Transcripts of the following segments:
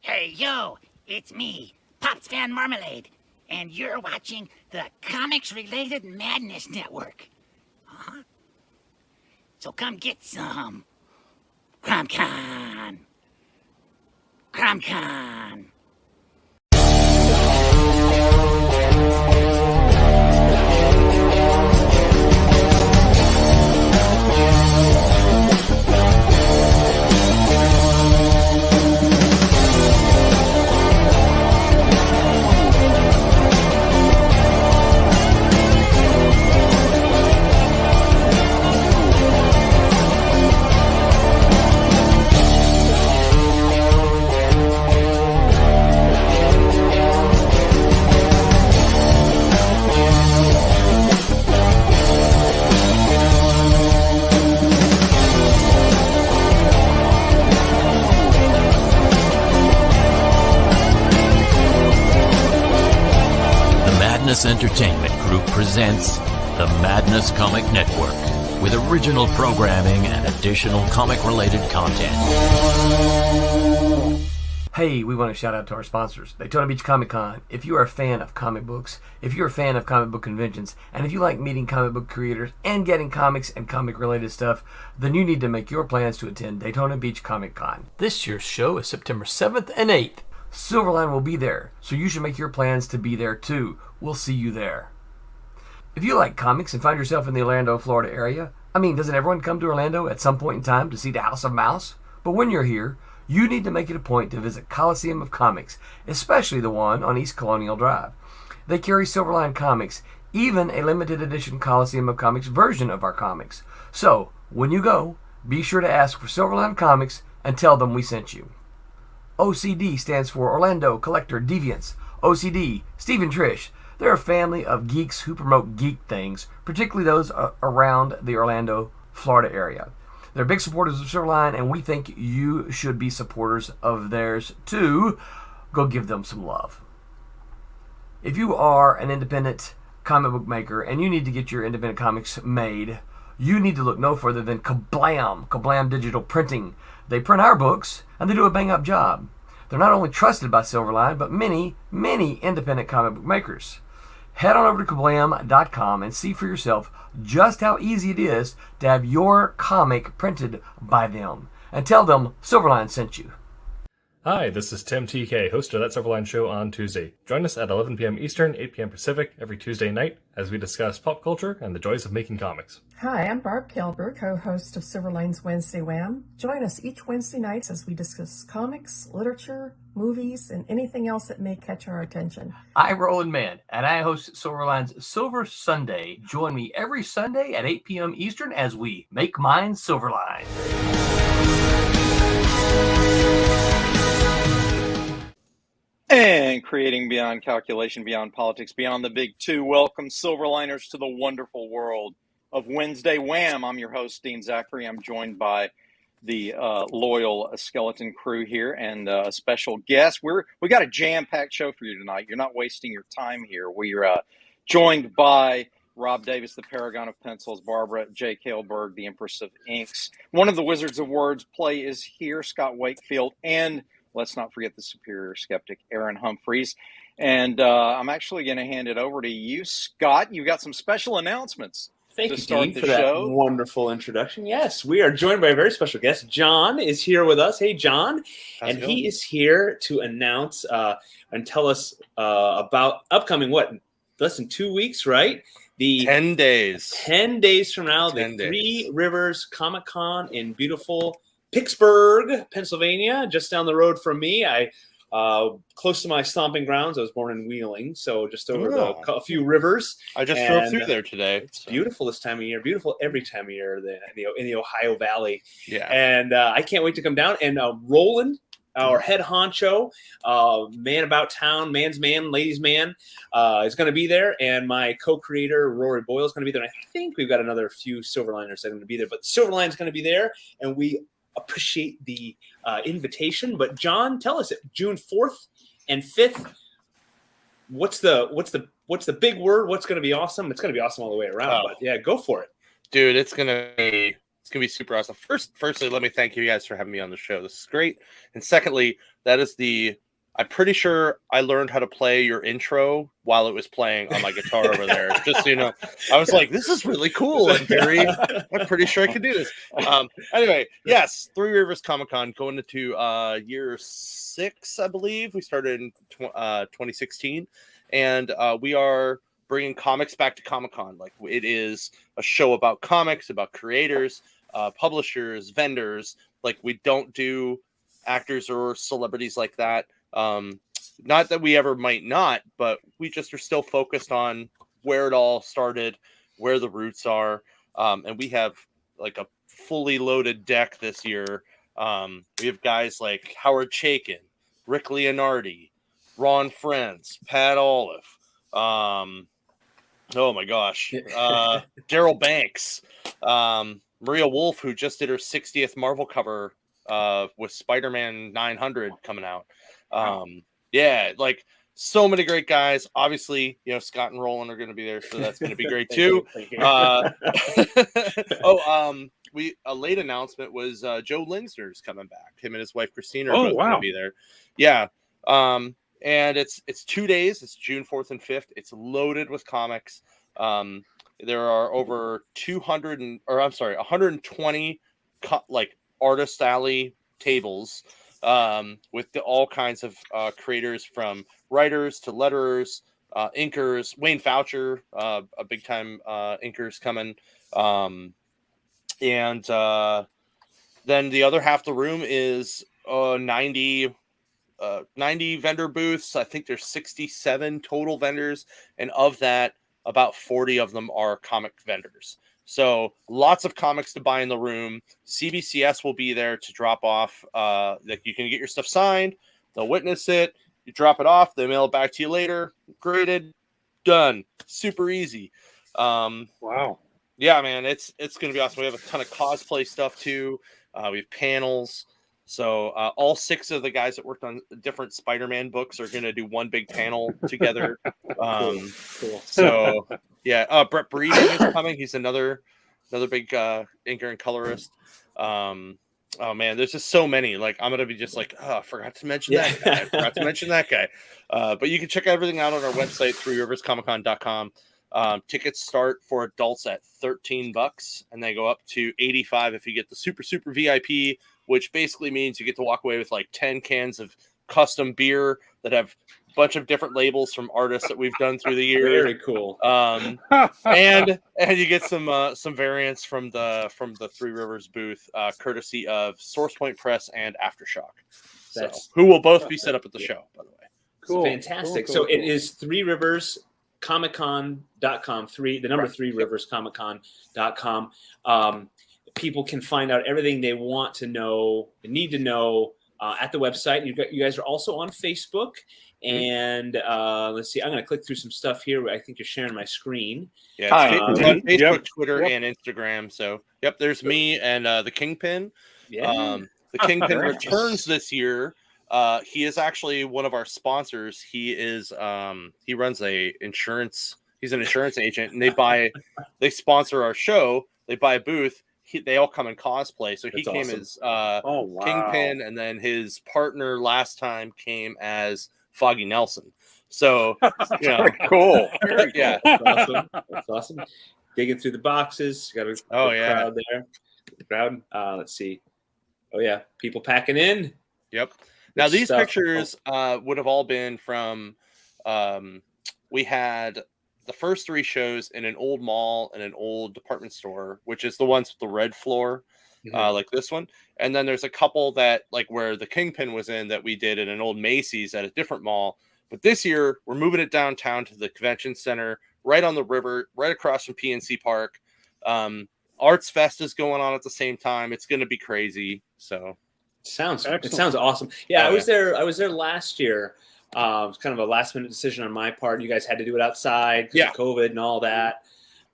Hey, yo, it's me, Pops Van Marmalade, and you're watching the Comics-Related Madness Network. Huh? So come get some. CromCon. CromCon. Madness Entertainment Group presents the Madness Comic Network with original programming and additional comic-related content. Hey, we want to shout out to our sponsors, Daytona Beach Comic Con. If you are a fan of comic books, if you're a fan of comic book conventions, and if you like meeting comic book creators and getting comics and comic-related stuff, then you need to make your plans to attend Daytona Beach Comic Con. This year's show is September 7th and 8th. Silverline will be there, so you should make your plans to be there too. We'll see you there. If you like comics and find yourself in the Orlando, Florida area, doesn't everyone come to Orlando at some point in time to see the House of Mouse? But when you're here, you need to make it a point to visit Coliseum of Comics, especially the one on East Colonial Drive. They carry Silverline Comics, even a limited edition Coliseum of Comics version of our comics. So, when you go, be sure to ask for Silverline Comics and tell them we sent you. OCD stands for Orlando Collector Deviants. OCD, Steve and Trish, they're a family of geeks who promote geek things, particularly those around the Orlando, Florida area. They're big supporters of Silverline, and we think you should be supporters of theirs too. Go give them some love. If you are an independent comic book maker and you need to get your independent comics made, you need to look no further than Kablam Digital Printing. They print our books, and they do a bang-up job. They're not only trusted by Silverline, but many, many independent comic book makers. Head on over to kablam.com and see for yourself just how easy it is to have your comic printed by them. And tell them Silverline sent you. Hi, this is Tim TK, host of That Silverline Show on Tuesday. Join us at 11 p.m. Eastern, 8 p.m. Pacific every Tuesday night as we discuss pop culture and the joys of making comics. Hi, I'm Barb Kilber, co-host of Silverline's Wednesday Wham. Join us each Wednesday nights as we discuss comics, literature, movies, and anything else that may catch our attention. I'm Roland Mann, and I host Silverline's Silver Sunday. Join me every Sunday at 8 p.m. Eastern as we make mine Silverline. And creating beyond calculation, beyond politics, beyond the big two. Welcome, Silverliners, to the wonderful world of Wednesday Wham. I'm your host, Dean Zachary. I'm joined by the loyal skeleton crew here and a special guest. We got a jam-packed show for you tonight. You're not wasting your time here. We're joined by Rob Davis, the Paragon of Pencils, Barbara J. Kailberg, the Empress of Inks. One of the Wizards of Words play is here, Scott Wakefield, and let's not forget the superior skeptic, Aaron Humphreys. And I'm actually going to hand it over to you, Scott. You've got some special announcements. Thank you, Dean, for that wonderful introduction. Yes, we are joined by a very special guest. John is here with us. Hey, John. And he is here to announce and tell us about upcoming, less than 2 weeks, right? 10 days. 10 days from now, the Three Rivers Comic Con in beautiful Pittsburgh, Pennsylvania, just down the road from me. Close to my stomping grounds. I was born in Wheeling, so just over a few rivers. I just drove through there today. It's beautiful this time of year. Beautiful every time of year in the Ohio Valley. Yeah. And I can't wait to come down. And Roland, our head honcho, man about town, man's man, ladies' man, is going to be there. And my co-creator, Rory Boyle, is going to be there. And I think we've got another few Silverliners that are going to be there. But Silverline's going to be there, and we appreciate the invitation. But John, tell us, June 4th and 5th, what's the big word? What's going to be awesome? It's going to be awesome all the way around. But yeah, go for it, dude. It's going to be It's gonna be super awesome. Firstly, let me thank you guys for having me on the show. This is great. And secondly, that is I'm pretty sure I learned how to play your intro while it was playing on my guitar over there. Just so you know, I was like, this is really cool. And I'm pretty sure I can do this. Anyway, yes, Three Rivers Comic Con going into year 6, I believe. We started in 2016, and we are bringing comics back to Comic Con. Like, it is a show about comics, about creators, publishers, vendors. Like, we don't do actors or celebrities like that. Not that we ever might not, but we just are still focused on where it all started, where the roots are. And we have like a fully loaded deck this year. We have guys like Howard Chaykin, Rick Leonardi, Ron Friends, Pat Olive. Oh my gosh. Daryl Banks, Maria Wolf, who just did her 60th Marvel cover with Spider-Man 900 coming out. Yeah, like so many great guys. Obviously, Scott and Roland are going to be there, so that's going to be great too. A late announcement was Joe Linsner's coming back. Him and his wife Christina are both going to be there. Yeah. And it's 2 days. It's June 4th and 5th. It's loaded with comics. There are over 120 like artist alley tables with all kinds of creators, from writers to letterers, inkers. Wayne Foucher, a big time inker's coming. And then the other half of the room is 90 vendor booths. I think there's 67 total vendors, and of that, about 40 of them are comic vendors. So lots of comics to buy in the room. CBCS will be there to drop off. Like, you can get your stuff signed. They'll witness it. You drop it off. They mail it back to you later. Graded. Done. Super easy. Wow. Yeah, man, it's going to be awesome. We have a ton of cosplay stuff too. We have panels. So all 6 of the guys that worked on different Spider-Man books are going to do one big panel together. Cool. So yeah, Brett Breeding is coming. He's another big inker and colorist. Oh man, there's just so many. Like, I'm gonna be just like, I forgot to mention that guy. I forgot to mention that guy. But you can check everything out on our website, threeriverscomiccon.com. Tickets start for adults at $13, and they go up to $85 if you get the super VIP, which basically means you get to walk away with like 10 cans of custom beer that have a bunch of different labels from artists that we've done through the years. Very cool. And you get some variants from the Three Rivers booth, courtesy of Source Point Press and Aftershock, who will both be set up at the show, by the way. Cool. Fantastic. Cool. So it is Three Rivers comiccon.com, the number 3 rivers comiccon.com. People can find out everything they want to know and need to know at the website. You guys are also on Facebook, and let's see, I'm going to click through some stuff here. I think you're sharing my screen. Yeah, it's on Facebook, Twitter, and Instagram. So there's me and the Kingpin. The Kingpin returns this year. He is actually one of our sponsors. He runs insurance. He's an insurance agent, and they sponsor our show. They buy a booth. They all come in cosplay. So he came as Kingpin, and then his partner last time came as Foggy Nelson. So very cool. Yeah, that's awesome. Digging through the boxes. Got a crowd there. The crowd. Let's see. Oh yeah, people packing in. Yep. Now, these pictures would have all been from, we had the first 3 shows in an old mall and an old department store, which is the ones with the red floor, like this one. And then there's a couple that, like where the Kingpin was in, that we did in an old Macy's at a different mall. But this year, we're moving it downtown to the convention center, right on the river, right across from PNC Park. Arts Fest is going on at the same time. It's going to be crazy. So... It sounds awesome. Yeah, I was there last year. It was kind of a last minute decision on my part. You guys had to do it outside because of COVID and all that.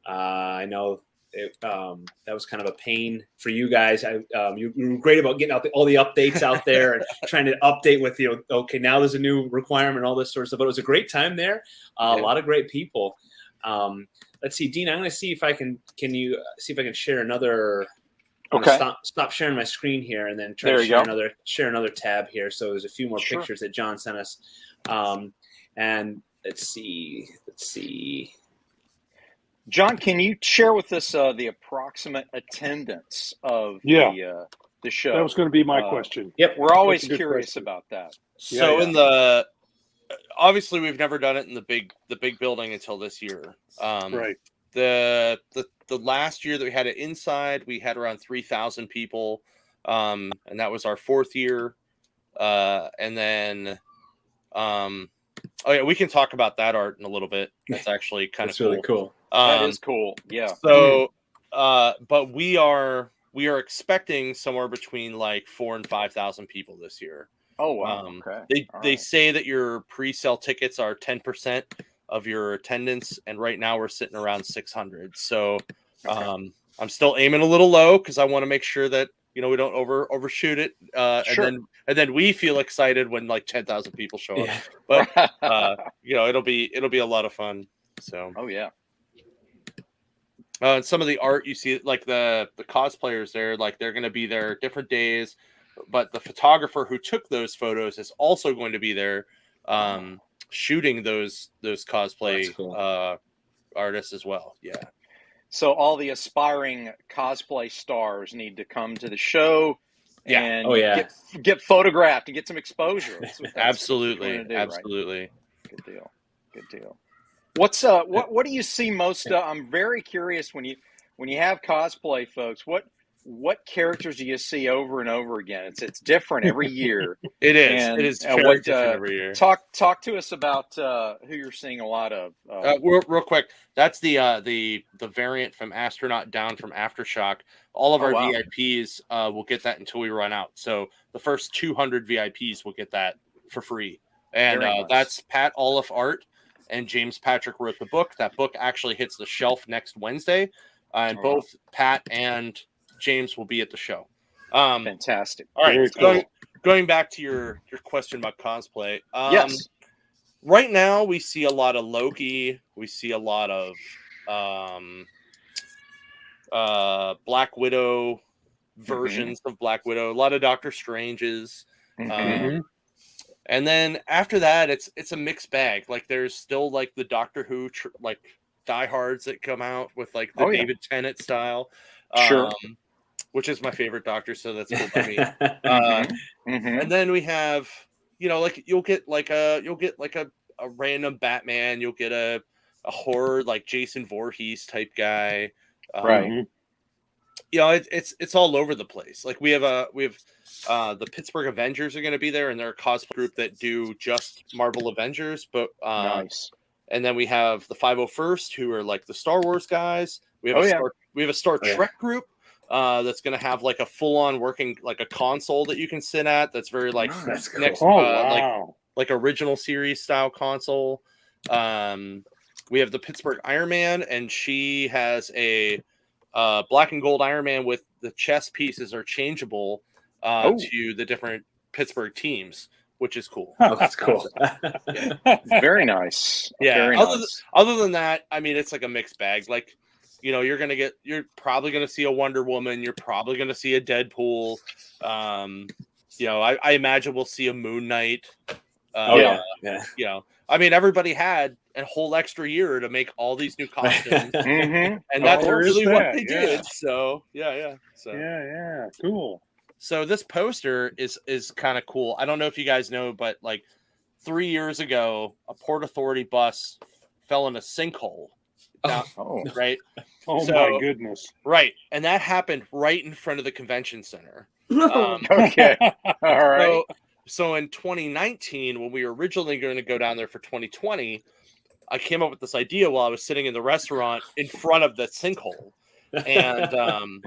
I know that was kind of a pain for you guys. You were great about getting out all the updates out there and trying to update with okay, now there's a new requirement, all this sort of stuff. But it was a great time there. A lot of great people. Let's see, Dean. I'm going to see if I can. Can you see if I can share another I'm gonna Okay. stop sharing my screen here and then try There to you go. share another tab here. So there's a few more Sure. pictures that John sent us. And let's see. John, can you share with us the approximate attendance of Yeah. the show? That was going to be my question. Yep. We're always That's a good curious question. about that. So Yeah. in the obviously we've never done it in the big building until this year. Right. The last year that we had it inside, we had around 3,000 people, and that was our 4th year. And then, oh yeah, we can talk about that art in a little bit. That's actually kind of really cool. That is cool. Yeah. So, but we are expecting somewhere between like 4,000 and 5,000 people this year. Oh wow. Okay. They say that your pre-sale tickets are 10% of your attendance, and right now we're sitting around 600. So I'm still aiming a little low because I want to make sure that we don't overshoot it, and then we feel excited when like 10,000 people show up. Yeah. But it'll be a lot of fun. So yeah. And some of the art you see, like the cosplayers there, like they're going to be there different days. But the photographer who took those photos is also going to be there shooting those cosplay artists as well. Yeah. So all the aspiring cosplay stars need to come to the show and get photographed and get some exposure. Absolutely. Do, absolutely. Right? Good deal. What's what do you see most? I'm very curious when you have cosplay folks. What characters do you see over and over again? It's different every year. It is very different every year. Talk to us about who you're seeing a lot of. Real quick, that's the variant from Astronaut down from Aftershock. All of our VIPs will get that until we run out. So the first 200 VIPs will get that for free, and that's Pat Olive art. And James Patrick wrote the book. That book actually hits the shelf next Wednesday, and both Pat and James will be at the show. Fantastic. All right. Cool. Going back to your question about cosplay. Yes. Right now we see a lot of Loki. We see a lot of Black Widow versions of Black Widow. A lot of Doctor Stranges. And then after that, it's a mixed bag. Like there's still like the Doctor Who like diehards that come out with like the David Tennant style. Which is my favorite Doctor, so that's cool by me. And then we have, like you'll get like a random Batman, you'll get a horror like Jason Voorhees type guy, right? It's all over the place. Like we have the Pittsburgh Avengers are going to be there, and they're a cosplay group that do just Marvel Avengers, but nice. And then we have the 501st, who are like the Star Wars guys. We have a Star Trek group. That's going to have like a full-on working like a console that you can sit at. That's very like like original series style console. We have the Pittsburgh Iron Man, and she has a black and gold Iron Man with the chess pieces are changeable to the different Pittsburgh teams, which is cool. Oh, that's cool. Very nice. Yeah. Very nice. Other than that, I mean, it's like a mixed bag. Like, you're probably going to see a Wonder Woman. You're probably going to see a Deadpool. I imagine we'll see a Moon Knight. I mean, everybody had a whole extra year to make all these new costumes, and that's really what they did. So, cool. So this poster is kind of cool. I don't know if you guys know, but like 3 years ago, a Port Authority bus fell in a sinkhole. Right. Oh my goodness. Right. And that happened right in front of the convention center. Okay. All right. So in 2019, when we were originally going to go down there for 2020, I came up with this idea while I was sitting in the restaurant in front of the sinkhole. And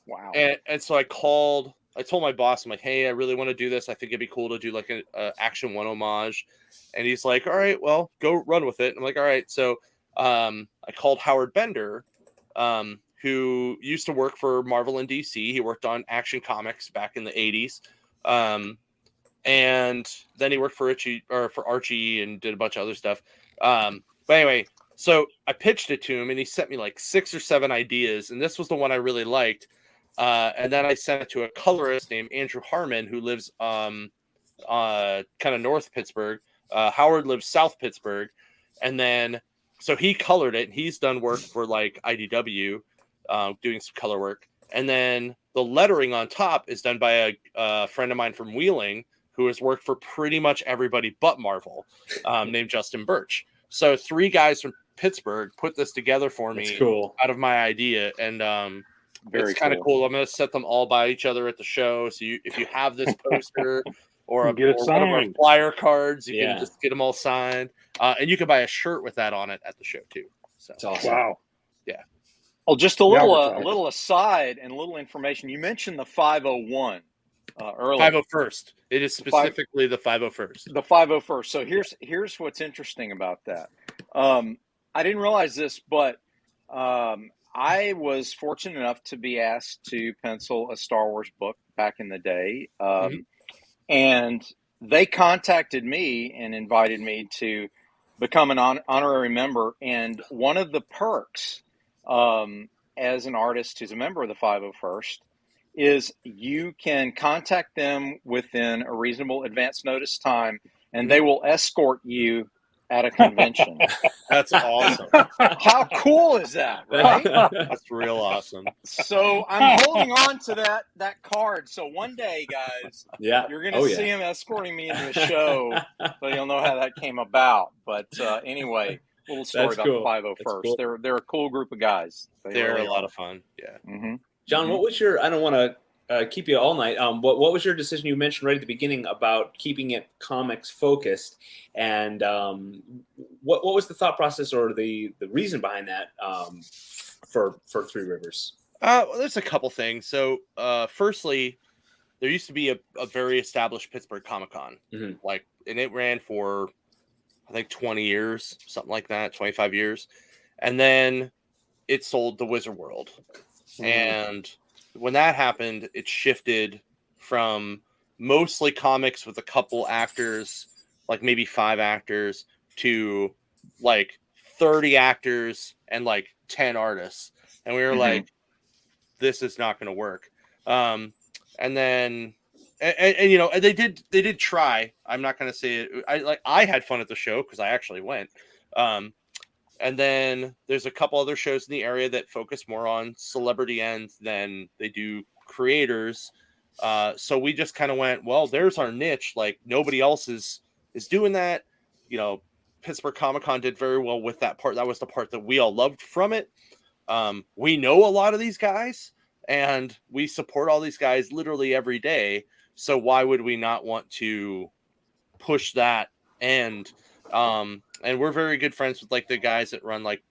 wow. And so I told my boss, I'm like, hey, I really want to do this. I think it'd be cool to do like an Action 1 homage. And he's like, all right, well, go run with it. And I'm like, all right. So I called Howard Bender, who used to work for Marvel and DC. He worked on Action Comics back in the 80s. And then he worked for Archie and did a bunch of other stuff. But anyway, so I pitched it to him and he sent me like 6 or 7 ideas. And this was the one I really liked. And then I sent it to a colorist named Andrew Harmon, who lives kind of north Pittsburgh. Howard lives south Pittsburgh. And then, so he colored it. He's done work for like IDW, doing some color work. And then the lettering on top is done by a friend of mine from Wheeling, who has worked for pretty much everybody but Marvel, named Justin Birch. So 3 guys from Pittsburgh put this together for me out of my idea. And it's kind of cool. I'm going to set them all by each other at the show. So if you have this poster or one of our flyer cards, you can just get them all signed. And you can buy a shirt with that on it at the show too. So it's awesome. Wow. Yeah. Well, just a little aside and a little information. You mentioned the 501 earlier. 501st. It is specifically the 501st. The 501st. So here's what's interesting about that. I didn't realize this, but I was fortunate enough to be asked to pencil a Star Wars book back in the day. And they contacted me and invited me to become an honorary member. And one of the perks as an artist who's a member of the 501st is you can contact them within a reasonable advance notice time, and they will escort you at a convention. That's awesome. How cool is that, right? That's real awesome. So I'm holding on to that card. So one day, guys, you're going to see him escorting me into a show, so you'll know how that came about. But anyway, little story about the 501st. Cool. They're a cool group of guys. They're a lot of fun. Yeah. Mm-hmm. John, what was your? I don't want to keep you all night. What was your decision? You mentioned right at the beginning about keeping it comics focused, and what was the thought process or the reason behind that for Three Rivers? Well, there's a couple things. So, firstly, there used to be a very established Pittsburgh Comic-Con, and it ran for I think 20 years, something like that, 25 years, and then it sold to Wizard World. And when that happened, it shifted from mostly comics with a couple actors, like maybe 5 actors, to like 30 actors and like 10 artists. And we were like, this is not going to work. And then, and you know, they did try. I'm not going to say it. I had fun at the show because I actually went. And then there's a couple other shows in the area that focus more on celebrity ends than they do creators. So we just kind of went, well, there's our niche. Like nobody else is doing that. You know, Pittsburgh Comic-Con did very well with that part. That was the part that we all loved from it. We know a lot of these guys and we support all these guys literally every day. So why would we not want to push that end? And we're very good friends with like the guys that run like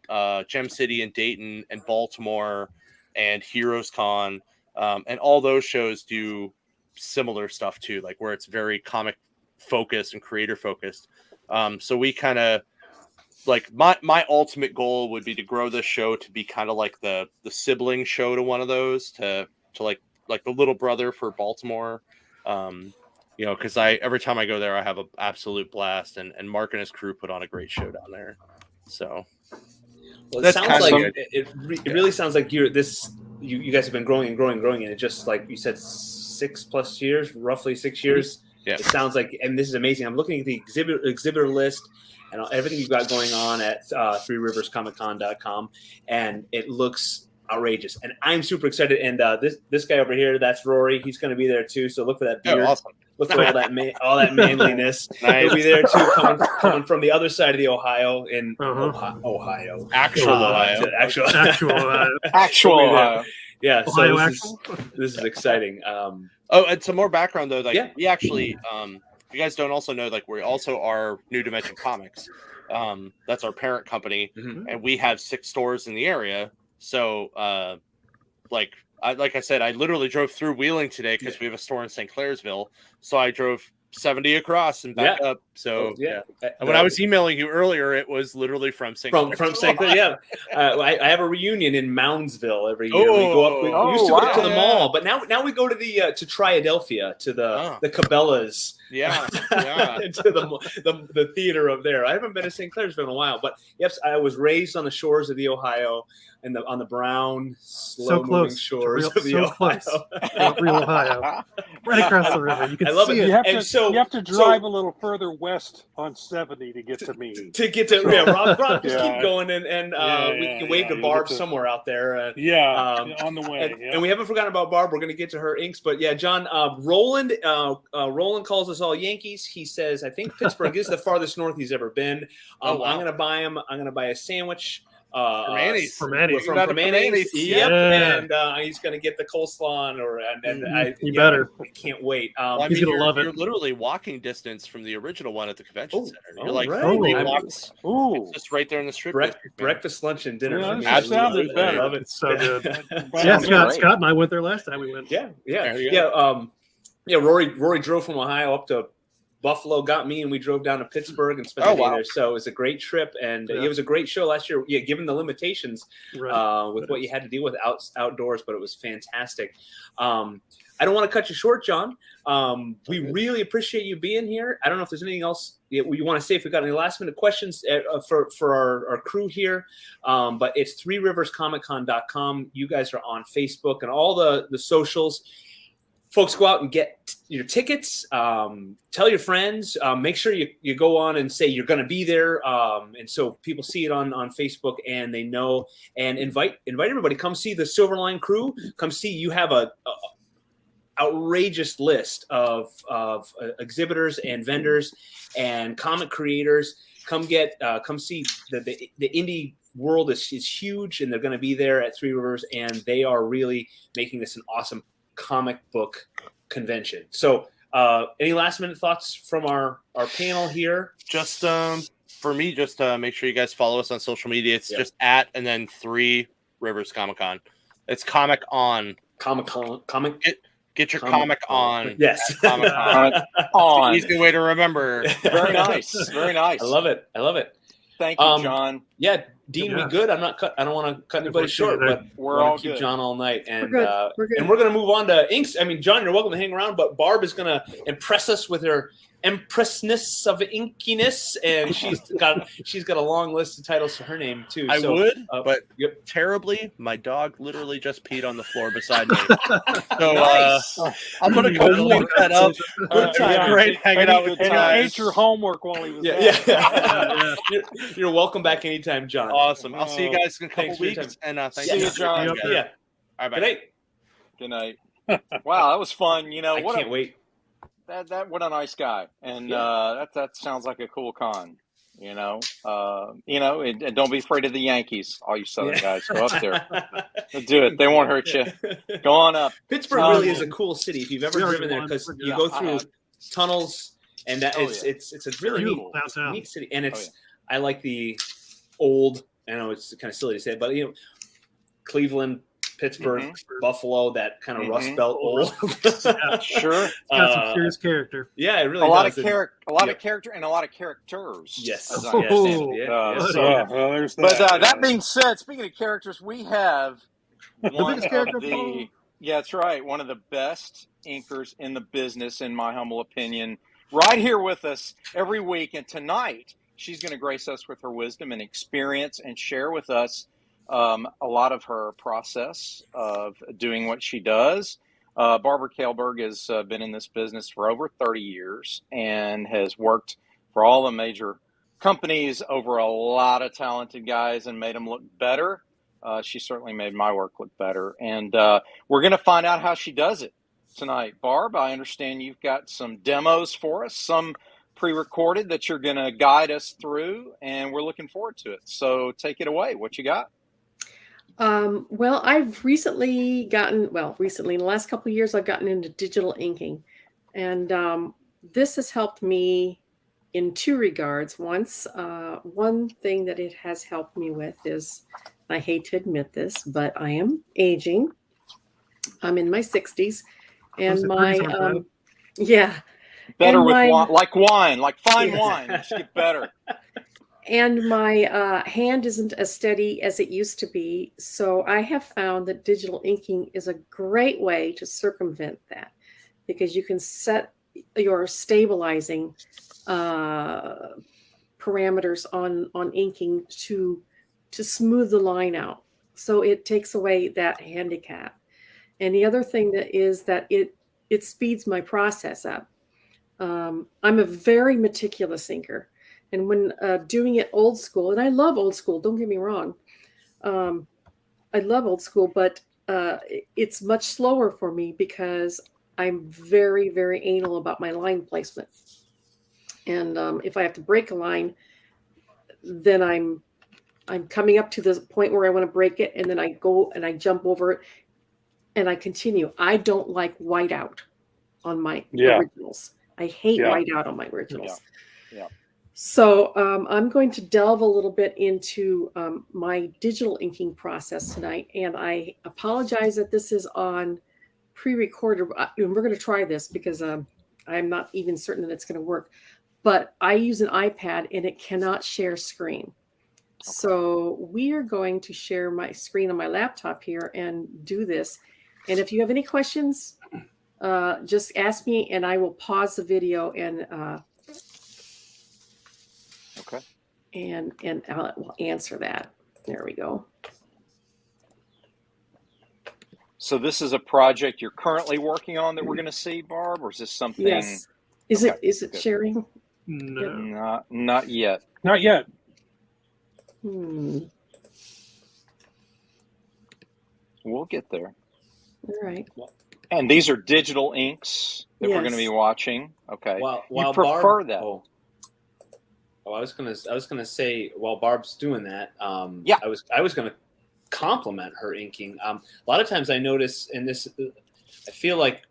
Gem City and Dayton and Baltimore and Heroes Con, and all those shows do similar stuff too, like where it's very comic focused and creator focused. So we kind of like my ultimate goal would be to grow this show to be kind of like the sibling show to one of those, to like the little brother for Baltimore. You know, because every time I go there, I have an absolute blast, and Mark and his crew put on a great show down there. So, well, it sounds like it really sounds like you guys have been growing and growing and growing, and it just like you said, 6+ years, roughly 6 years. Yeah, it sounds like, and this is amazing. I'm looking at the exhibitor list and everything you've got going on at threeriverscomiccon.com, and it looks outrageous, and I'm super excited. And this guy over here, that's Rory. He's going to be there too. So look for that beard. Oh, awesome. Look for all that manliness. Nice. He'll be there too, coming from the other side of the Ohio in Ohio. Actual Ohio. Actual Ohio. Yeah. So this is exciting. And some more background though. Like we actually, if you guys don't also know, like we also are New Dimension Comics. That's our parent company, and we have 6 stores in the area. So, like I said, I literally drove through Wheeling today because we have a store in St. Clairsville. So I drove 70 across and back up So yeah. And when I was emailing you earlier, it was literally from St. From St. Clair, yeah. I have a reunion in Moundsville every year. We go up. We used to go up to the mall, but now we go to the to Triadelphia, to the Cabela's. Yeah. To the theater up there. I haven't been to St. Clairsville in a while, but yes, I was raised on the shores of the Ohio and on the brown, slow-moving shores of the Ohio. Real Ohio, right across the river. You can see it. You have to drive a little further west on 70 to get to me. Rob, just keep going, and we can wave to Barb somewhere out there. On the way. And we haven't forgotten about Barb. We're going to get to her inks, but yeah, John, Roland calls us all Yankees. He says, I think Pittsburgh is the farthest north he's ever been. I'm going to buy him. I'm going to buy a sandwich. For Manny's. From Manny's. Yep. And he's going to get the coleslaw, better. I can't wait. He's going to love it. You're literally walking distance from the original one at the convention center. You're like 3 blocks. It's just right there in the strip. Breakfast, lunch, and dinner. Yeah, that sounded better. I love it. It's so good. Scott and I went there last time we went. Rory drove from Ohio up to Buffalo, got me, and we drove down to Pittsburgh and spent the day there. So it was a great trip, and it was a great show last year. Yeah, given the limitations with what you had to deal with outdoors, but it was fantastic. I don't want to cut you short, John. We really appreciate you being here. I don't know if there's anything else you want to say. If we've got any last minute questions for our crew here, but it's threeriverscomiccon.com. You guys are on Facebook and all the socials. Folks, go out and get your tickets. Tell your friends. Make sure you go on and say you're going to be there, and so people see it on Facebook and they know. And invite everybody. Come see the Silverline crew. Come see. You have a outrageous list of exhibitors and vendors and comic creators. Come see the indie world is huge, and they're going to be there at Three Rivers, and they are really making this an awesome comic book convention. So any last minute thoughts from our panel here? Just for me, just make sure you guys follow us on social media. It's just at and then 3 Rivers Comic Con. It's Comic On. Get your comic on. Yes. Comic on. Easy way to remember. Very nice. Very nice. I love it. Thank you, John. Yeah, Dean, we good? I don't want to cut anybody short, but we're all keep good. John all night, and we're good. And we're going to move on to inks. I mean, John, you're welcome to hang around, but Barb is going to impress us with her empressness of inkiness, and she's got a long list of titles to her name too. I would, but terribly, my dog literally just peed on the floor beside me. So I'm gonna go clean that up. Good time. Great hanging out with you guys. Ate your homework while he was there. You're welcome back anytime, John. Awesome. I'll see you guys in a couple weeks, and thanks. See you, John. Yeah. All right. Good night. Good night. Wow, that was fun. I can't wait. That what a nice guy, and that sounds like a cool con. And don't be afraid of the Yankees. All you Southern guys, go up there, do it. They won't hurt you. Go on up. Pittsburgh really is a cool city if you've ever driven there, because you go through tunnels, and it's a really neat city, and it's I like the old. I know it's kind of silly to say, but Cleveland, Pittsburgh, Buffalo, that kind of Rust Belt old. Sure. Got some serious character. Yeah, it really a lot of character and a lot of characters. Yes. As I understand it. But that being said, speaking of characters, we have one of the that's right, one of the best inkers in the business, in my humble opinion, right here with us every week. And tonight, she's going to grace us with her wisdom and experience and share with us a lot of her process of doing what she does. Barbara Kailberg has been in this business for over 30 years and has worked for all the major companies, over a lot of talented guys, and made them look better. She certainly made my work look better. And we're going to find out how she does it tonight. Barb, I understand you've got some demos for us, some pre-recorded that you're going to guide us through, and we're looking forward to it. So take it away. What you got? Well, I've recently in the last couple of years, I've gotten into digital inking, and this has helped me in two regards. One thing that it has helped me with is, I hate to admit this, but I am aging. I'm in my 60s, and Better And with my- wine, like fine wine. Just get better. And my hand isn't as steady as it used to be. So I have found that digital inking is a great way to circumvent that, because you can set your stabilizing parameters on inking to smooth the line out. So it takes away that handicap. And the other thing that is that it speeds my process up. I'm a very meticulous inker. And when doing it old school, and I love old school, don't get me wrong. I love old school, but it's much slower for me because I'm very, very anal about my line placement. And if I have to break a line, then I'm coming up to the point where I want to break it, and then I go and I jump over it, and I continue. I don't like whiteout on my originals. I hate whiteout on my originals. Yeah. So I'm going to delve a little bit into my digital inking process tonight, and I apologize that this is on pre-recorded. We're going to try this because I'm not even certain that it's going to work. But I use an iPad and it cannot share screen. Okay. So we are going to share my screen on my laptop here and do this. And if you have any questions, just ask me and I will pause the video and and I'll answer that. There we go. So this is a project you're currently working on that we're going to see, Barb, or is this something? Yes. Is it sharing? No. Not yet. Not yet. All We'll get there. right. And these are digital inks that we're going to be watching. Okay. While you prefer Barb, that? I was gonna say while Barb's doing that, yeah. I was gonna compliment her inking. A lot of times I notice, and this, I feel like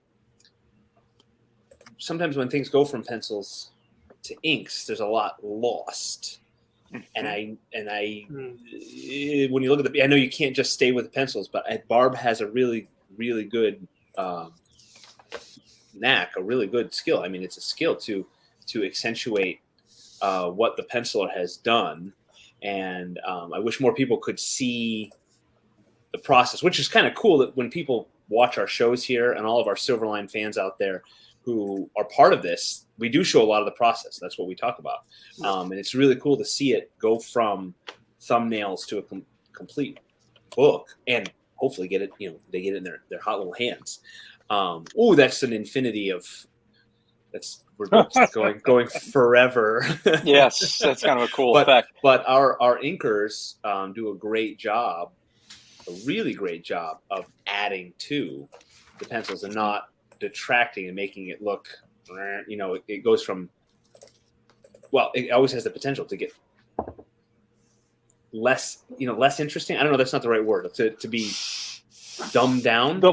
sometimes when things go from pencils to inks, there's a lot lost. And I when you look at I know you can't just stay with the pencils, but Barb has a really, really good knack, a really good skill. I mean, it's a skill to accentuate what the penciler has done. And I wish more people could see the process, which is kind of cool that when people watch our shows here and all of our Silverline fans out there who are part of this, we do show a lot of the process. That's what we talk about. And it's really cool to see it go from thumbnails to a complete book and hopefully get it, they get it in their hot little hands. That's an infinity of, we're going forever. Yes, that's kind of a cool effect. But our inkers do a great job, a really great job of adding to the pencils and not detracting and making it look, it goes from, it always has the potential to get less interesting. I don't know, that's not the right word, to be dumbed down. The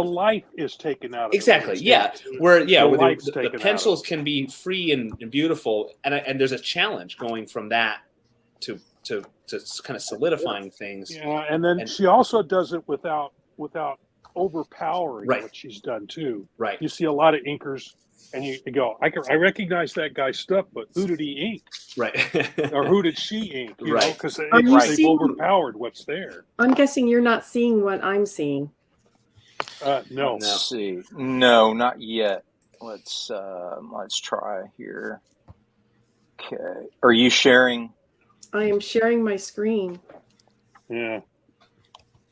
life is taken out of exactly. it. Yeah. Where the pencils can be free and beautiful, and there's a challenge going from that to kind of solidifying things. Yeah, and then she also does it without overpowering what she's done too. Right. You see a lot of inkers, and you go, I recognize that guy's stuff, but who did he ink? Right. Or who did she ink? Right. Because they've overpowered what's there. I'm guessing you're not seeing what I'm seeing. No. Let's see. No, not yet. Let's try here. Okay. Are you sharing? I am sharing my screen. Yeah.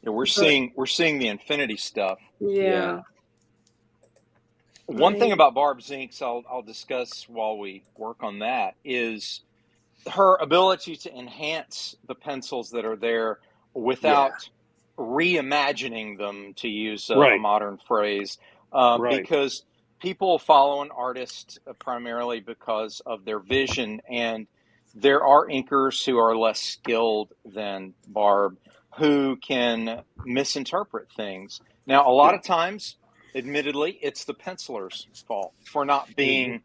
Yeah, we're seeing the infinity stuff. Yeah. One thing about Barb's inks I'll discuss while we work on that is her ability to enhance the pencils that are there without reimagining them, to use a modern phrase, because people follow an artist primarily because of their vision, and there are inkers who are less skilled than Barb who can misinterpret things. Now, a lot of times, admittedly, it's the penciler's fault for not being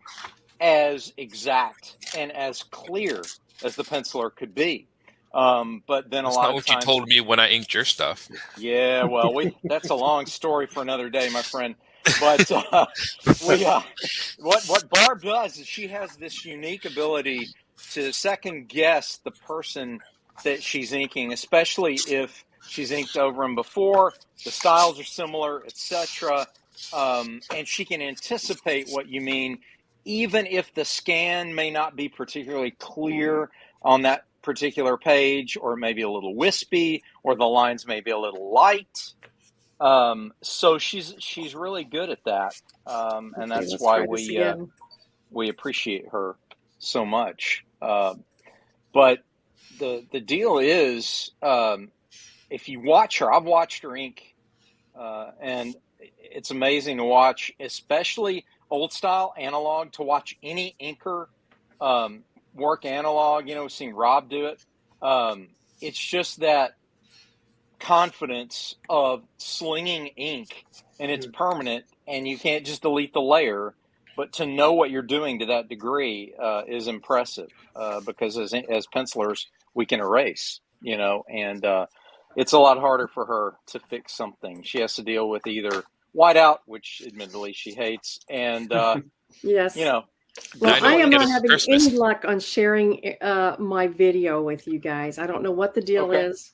as exact and as clear as the penciler could be. But then that's a lot not of what times, you told me when I inked your stuff. Yeah, well, that's a long story for another day, my friend. But what Barb does is she has this unique ability to second guess the person that she's inking, especially if she's inked over them before, the styles are similar, etc. And she can anticipate what you mean, even if the scan may not be particularly clear on that particular page, or maybe a little wispy, or the lines may be a little light. So she's really good at that, and that's why we appreciate her so much. But the deal is, if you watch her, I've watched her ink, and it's amazing to watch, especially old style analog. To watch any inker work analog, we've seen Rob do it. It's just that confidence of slinging ink, and it's permanent, and you can't just delete the layer. But to know what you're doing to that degree is impressive, because as pencilers, we can erase, and it's a lot harder for her to fix something. She has to deal with either whiteout, which admittedly she hates, and yes. Well, I am not having any luck on sharing my video with you guys. I don't know what the deal is,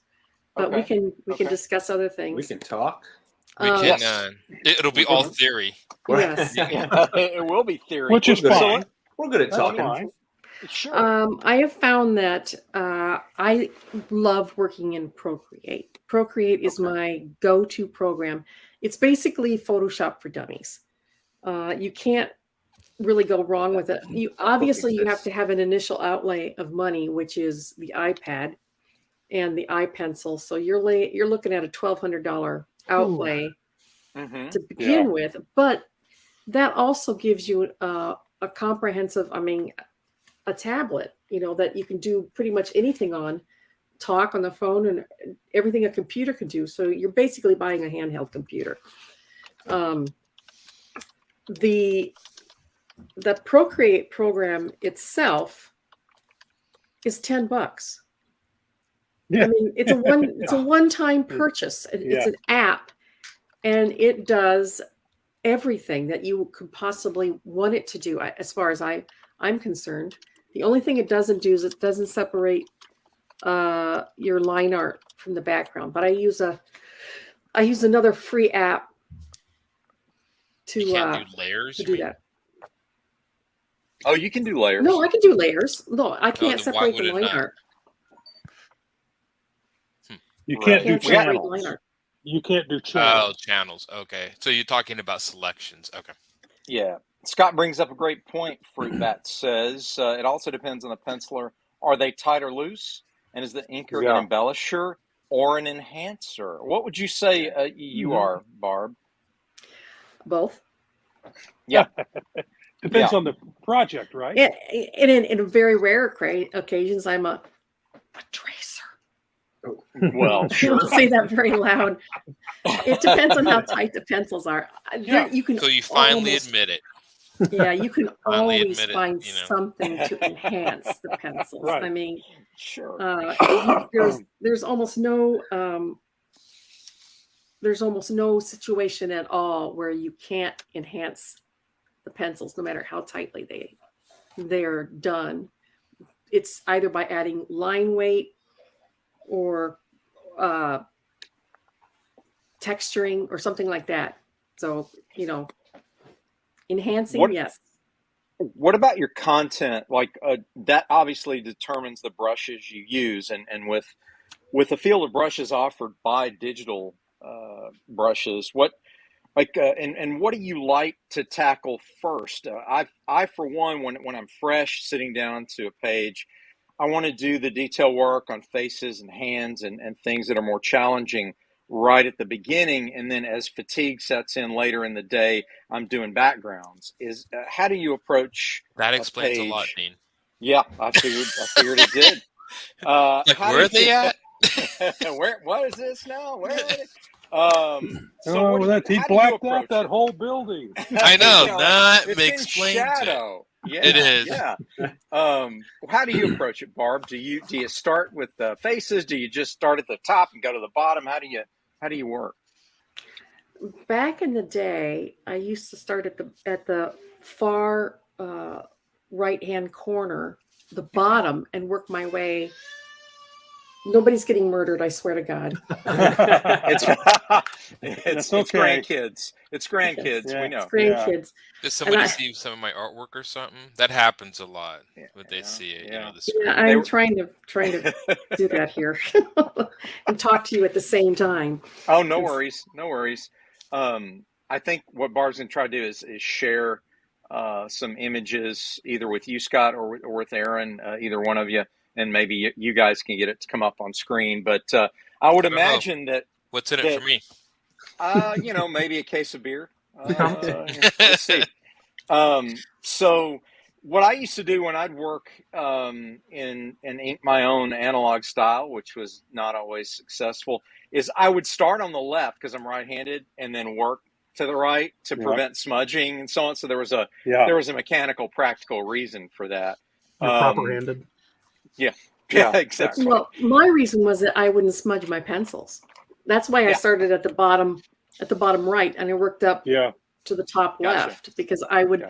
but we can discuss other things. We can talk. We can. It'll be all theory. Yes. It will be theory, which is fine. We're good at talking. Sure. I have found that I love working in Procreate. Procreate is my go-to program. It's basically Photoshop for dummies. You can't really go wrong with it. You have to have an initial outlay of money, which is the iPad and the iPencil. So you're looking at a $1,200 outlay to begin with, but that also gives you a comprehensive, a tablet, that you can do pretty much anything on, talk on the phone, and everything a computer can do. So you're basically buying a handheld computer. The Procreate program itself is $10. Yeah. It's a one-time purchase. It's an app, and it does everything that you could possibly want it to do, as far as I'm concerned. The only thing it doesn't do is it doesn't separate your line art from the background. But I use another free app to you can't do layers. To do that. Oh, you can do layers. No, I can do layers. No, I can't separate the line art. You can't do channels. Line art. You can't do channels. Oh, channels. Okay. So you're talking about selections. Okay. Yeah. Scott brings up a great point. Fruitbat says it also depends on the penciler. Are they tight or loose? And is the inker an embellisher or an enhancer? What would you say you are, Barb? Both. Yeah. Depends on the project, right? Yeah, in very rare occasions, I'm a tracer. Well, sure. Don't say that very loud. It depends on how tight the pencils are. You can. So you finally admit it. Yeah, you can always find something to enhance the pencils. Right. Sure. There's almost no situation at all where you can't enhance the pencils, no matter how tightly they're done. It's either by adding line weight or texturing or something like that. So, enhancing, yes. What about your content? Like that obviously determines the brushes you use, and with a field of brushes offered by digital brushes, what do you like to tackle first? I for one, when I'm fresh sitting down to a page, I want to do the detail work on faces and hands and things that are more challenging right at the beginning, and then as fatigue sets in later in the day, I'm doing backgrounds. How do you approach that? Explains a lot, Dean. Yeah, I figured it did. Where are they at? What is this now? Where are they? He blacked out that whole building. I know. That makes explains shadow. Yeah, it is. Yeah. How do you approach it, Barb? Do you start with the faces? Do you just start at the top and go to the bottom? How do you work? Back in the day, I used to start at the far right-hand corner, the bottom, and work my way. Nobody's getting murdered, I swear to God. it's okay. grandkids. It's grandkids. Yes, We know. it's grandkids. Does somebody I- see some of my artwork or something? That happens a lot. Would they see it? You know, the screen. Yeah, I'm trying to do that here and talk to you at the same time. Oh, no worries. No worries. I think what Barb's going to try to do is share some images either with you, Scott, or with Aaron, either one of you, and maybe you guys can get it to come up on screen. But I would imagine that. What's in it for me? Maybe a case of beer. Let's see. So what I used to do when I'd work in ink my own analog style, which was not always successful, is I would start on the left because I'm right-handed and then work to the right to prevent smudging and so on. So there was a mechanical, practical reason for that. You're proper-handed. Yeah, exactly. Well, my reason was that I wouldn't smudge my pencils. That's why I started at the bottom right, and I worked up to the top left because I would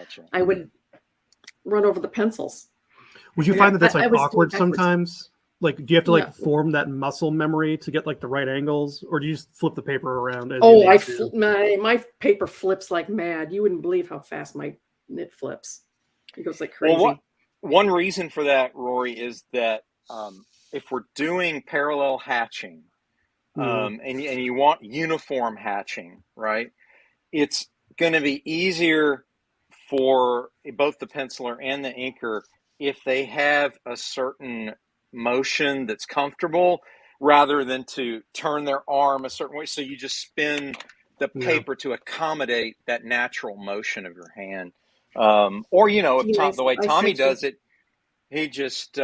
run over the pencils. Would you find that that's awkward sometimes? Like, do you have to form that muscle memory to get like the right angles, or do you just flip the paper around? My paper flips like mad. You wouldn't believe how fast my nit flips. It goes like crazy. Well, one reason for that, Rory, is that if we're doing parallel hatching, and you want uniform hatching, right? It's going to be easier for both the penciler and the inker if they have a certain motion that's comfortable rather than to turn their arm a certain way. So you just spin the paper to accommodate that natural motion of your hand. Or, if the way Tommy does it, he just,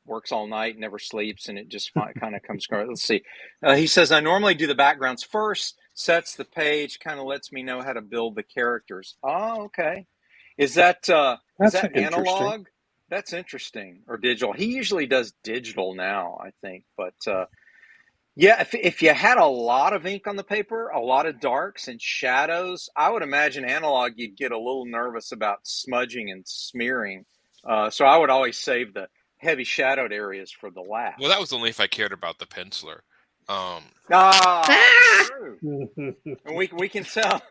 works all night, never sleeps, and it just kind of comes. Let's see. He says, I normally do the backgrounds first, sets the page, kind of lets me know how to build the characters. Oh, okay. Is that analog? That's interesting. Or digital. He usually does digital now, I think. But if you had a lot of ink on the paper, a lot of darks and shadows, I would imagine analog you'd get a little nervous about smudging and smearing. So I would always save the heavy shadowed areas for the last. Well, that was only if I cared about the penciler. True. And we can tell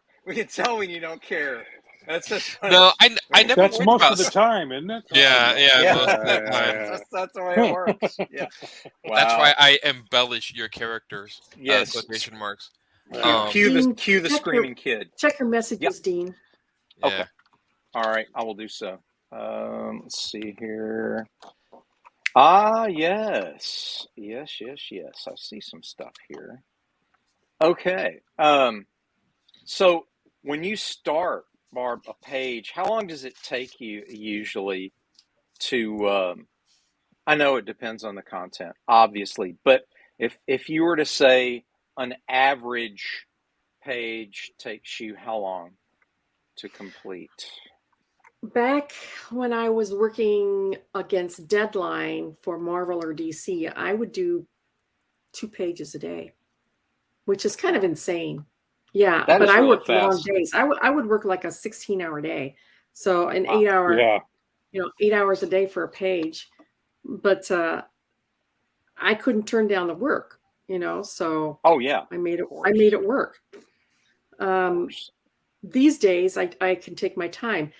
when you don't care. That's just no. I never. That's most of the time, isn't it? Yeah. Most of the time. That's the way it works. Yeah. Wow. That's why I embellish your characters. Yes. Quotation marks. Cue the screaming kid. Check your messages, Dean. Yeah. Okay. All right, I will do so. Let's see here. Yes. I see some stuff here. Okay. So when you start, Barb, a page, how long does it take you usually to? I know it depends on the content, obviously, but if you were to say an average page takes you how long to complete? Back when I was working against deadline for Marvel or DC, I would do 2 pages a day, which is kind of insane. Yeah, but I worked long days. I would work like a 16-hour day. So an 8-hour, 8 hours a day for a page. But I couldn't turn down the work, so I made it work. These days I can take my time.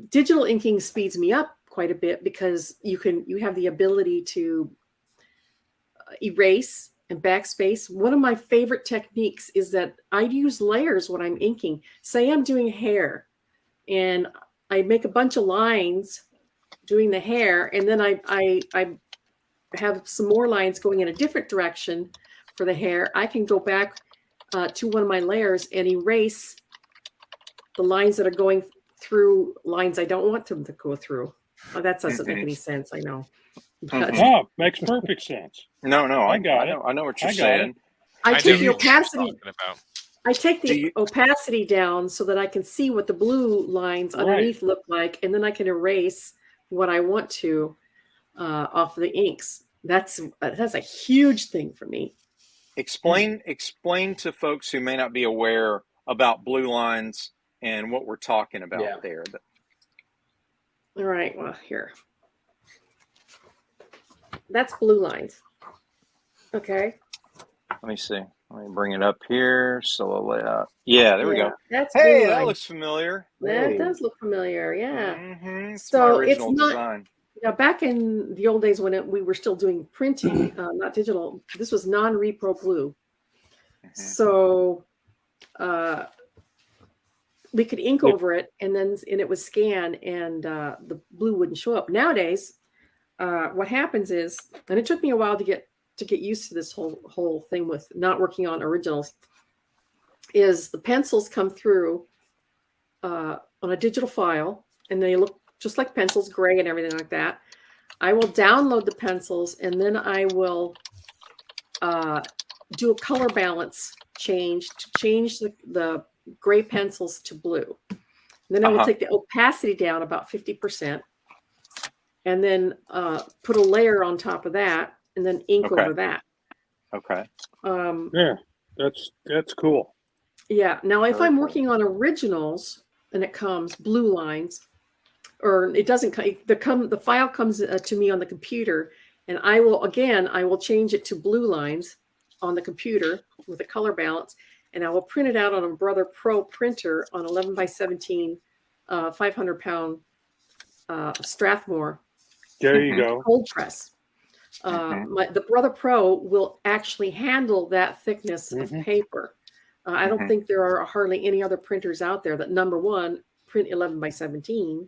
Digital inking speeds me up quite a bit because you have the ability to erase and backspace. One of my favorite techniques is that I use layers when I'm inking. Say I'm doing hair and I make a bunch of lines doing the hair, and then I have some more lines going in a different direction for the hair. I can go back to one of my layers and erase the lines that are going through lines I don't want them to go through. Oh, that doesn't make any sense, I know. But, no, makes perfect sense. No, I got it. I know what you're saying. I take the opacity. I take the opacity down so that I can see what the blue lines underneath look like, and then I can erase what I want to off the inks. That's a huge thing for me. Explain to folks who may not be aware about blue lines and what we're talking about there. All right. Well, here. That's blue lines. Okay. Let me see. Let me bring it up here. Silhouette. Yeah, there we go. That's hey, blue that lines. looks familiar. That does look familiar. Yeah. Mm-hmm. It's so my original it's not. design. Now, back in the old days when we were still doing printing, not digital, this was non-repro blue. Mm-hmm. So we could ink over it, and it would scan, and the blue wouldn't show up. Nowadays, what happens is, and it took me a while to get used to this whole thing with not working on originals, is the pencils come through on a digital file, and they look just like pencils, gray and everything like that. I will download the pencils, and then I will do a color balance change to change the gray pencils to blue. And then I will take the opacity down about 50%, and then put a layer on top of that, and then ink over that. Okay. Yeah, that's cool. Yeah. Now, if I'm working on originals and it comes blue lines, or it doesn't, the file comes to me on the computer, and I will change it to blue lines on the computer with a color balance, and I will print it out on a Brother Pro printer on 11 by 17, 500-pound Strathmore. There you go. Cold press. The Brother Pro will actually handle that thickness of paper. I don't think there are hardly any other printers out there that, number one, print 11 by 17,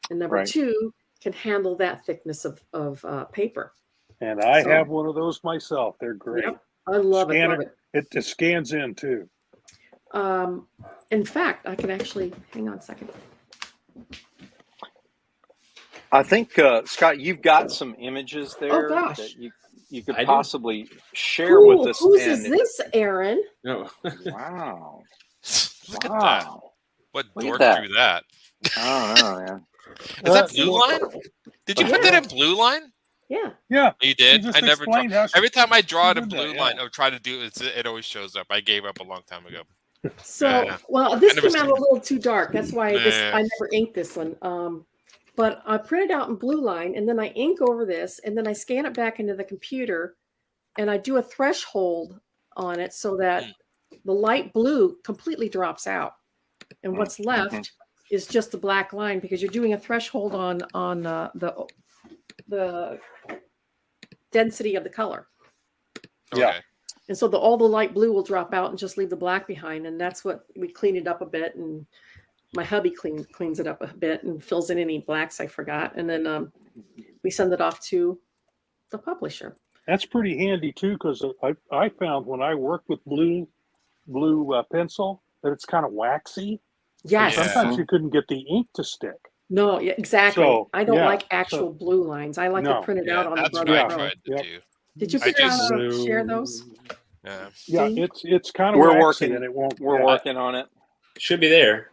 and number two, can handle that thickness of paper. And I have one of those myself. They're great. Yep, I love it. It scans in too. In fact, I can actually, hang on a second. I think, Scott, you've got some images there that you could possibly share with us. Whose is this, Aaron? No. Wow. Look at that. What dork drew that? I don't know, man. Is that blue line? Did you put that in blue line? Yeah. Yeah. You did? I never explained every time I draw it in blue line or try to do it, it always shows up. I gave up a long time ago. So, well, this came out a little too dark. That's why I never inked this one. But I print it out in blue line, and then I ink over this, and then I scan it back into the computer, and I do a threshold on it so that the light blue completely drops out. And what's left is just the black line, because you're doing a threshold on the density of the color. Okay. Yeah. And so all the light blue will drop out and just leave the black behind. And that's what we clean it up a bit. And my hubby cleans it up a bit and fills in any blacks I forgot. And then we send it off to the publisher. That's pretty handy too, because I found when I worked with blue pencil that it's kind of waxy. Yes. Sometimes you couldn't get the ink to stick. No, yeah, exactly. So, I don't like actual blue lines. I like to print it out on the Brother Pro. Tried to do. Did you figure out how to share those? Yeah, it's kind of waxy and it won't. We're working on it. Should be there.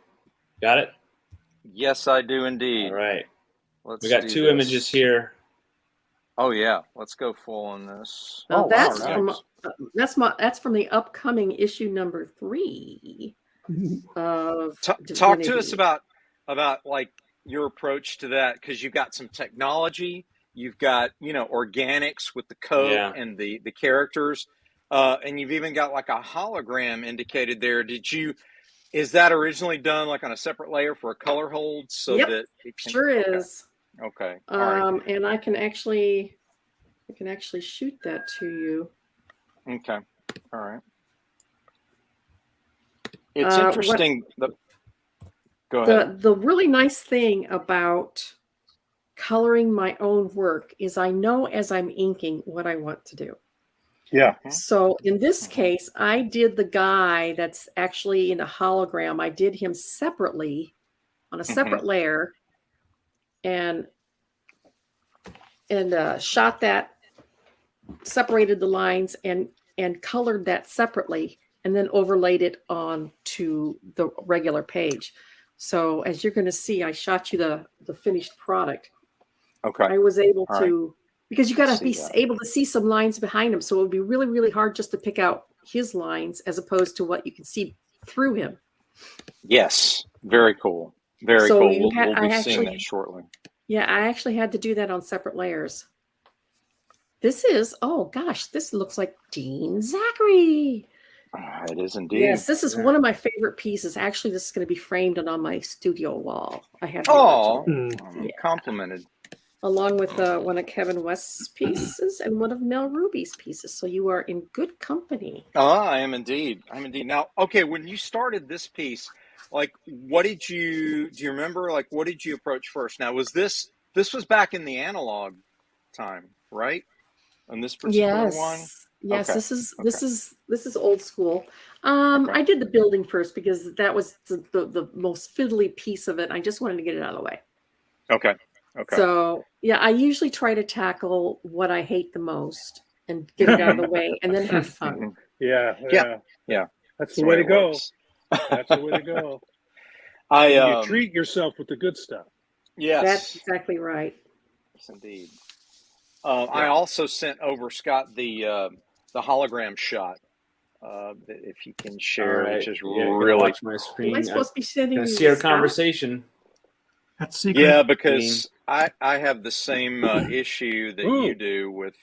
Got it? Yes, I do indeed. All right. We got two images here. Oh yeah, let's go full on this. That's from the upcoming issue number 3 of Talk to us about like your approach to that, because you've got some technology, you've got organics with the Koepp and the characters, and you've even got like a hologram indicated there. Is that originally done like on a separate layer for a color hold so that it can, sure is. Okay. All right. And I can actually shoot that to you. Okay. All right. It's interesting. Go ahead. The really nice thing about coloring my own work is I know as I'm inking what I want to do. Yeah. So in this case, I did the guy that's actually in a hologram. I did him separately on a separate layer and shot that, separated the lines and colored that separately, and then overlaid it on to the regular page. So as you're going to see, I shot you the finished product. Okay. I was able to because you got to be See that. able to see some lines behind him. So it would be really, really hard just to pick out his lines as opposed to what you can see through him. Yes, very cool. Very So cool. you We'll be I seeing actually, that shortly. yeah, I actually had to do that on separate layers. This is, oh gosh, this looks like Dean Zachary. It is indeed. Yes, this is one of my favorite pieces. Actually, this is going to be framed and on my studio wall. I have the Oh, original. I'm complimented. Along with one of Kevin West's pieces and one of Mel Ruby's pieces. So you are in good company. I am indeed. I'm indeed. Now, okay, when you started this piece, like, what did you, do you remember, like, what did you approach first? Now, this was back in the analog time, right? On this particular one? Yes, Okay. this is old school. I did the building first because that was the most fiddly piece of it. I just wanted to get it out of the way. Okay. So yeah, I usually try to tackle what I hate the most and get it out of the way, and then have fun. Yeah. That's the way way to it go. works. That's the way to go. You You treat yourself with the good stuff. Yes. That's exactly right. Yes, indeed. I also sent over Scott the hologram shot. If you can share, which is really watch my screen. Am I supposed to be sending you see our Scott? conversation? That's secret. Yeah, because I have the same issue that you do with.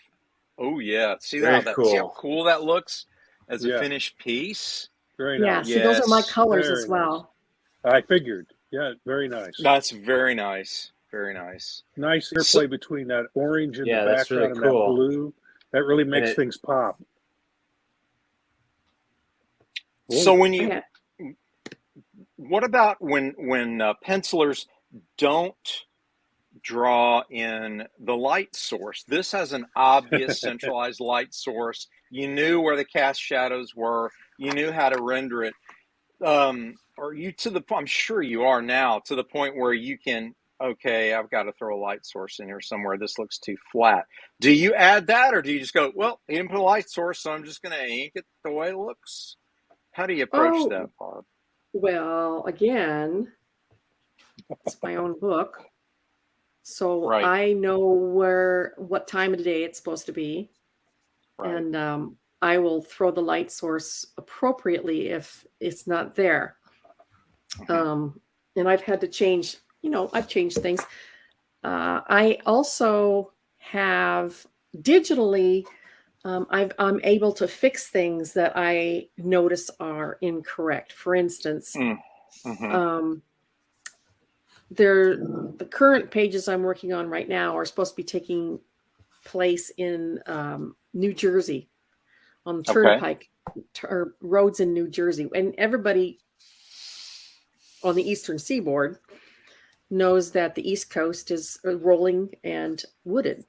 Oh yeah, see Very that? cool. See how cool that looks as a Yeah. finished piece. Very Yeah, nice. see, those are my Yes. colors Very as well. I figured. Yeah, very nice. That's very nice. Very nice. Nice interplay between that orange in the that's background really cool. and that blue. That really makes it- things pop. So when you, Yeah. what about when pencilers don't draw in the light source? This has an obvious centralized light source. You knew where the cast shadows were. You knew how to render it. Are you to the? I'm sure you are now to the point where you can. Okay, I've got to throw a light source in here somewhere. This looks too flat. Do you add that, or do you just go, well, he didn't put a light source, so I'm just going to ink it the way it looks? How do you approach that, Barb? Well, again, it's my own book. So Right. I know what time of the day it's supposed to be. Right. And I will throw the light source appropriately if it's not there. And I've had to change, I've changed things. I also have digitally, I'm able to fix things that I notice are incorrect. For instance, the current pages I'm working on right now are supposed to be taking place in New Jersey on the turnpike or roads in New Jersey. And everybody on the Eastern Seaboard knows that the East Coast is rolling and wooded.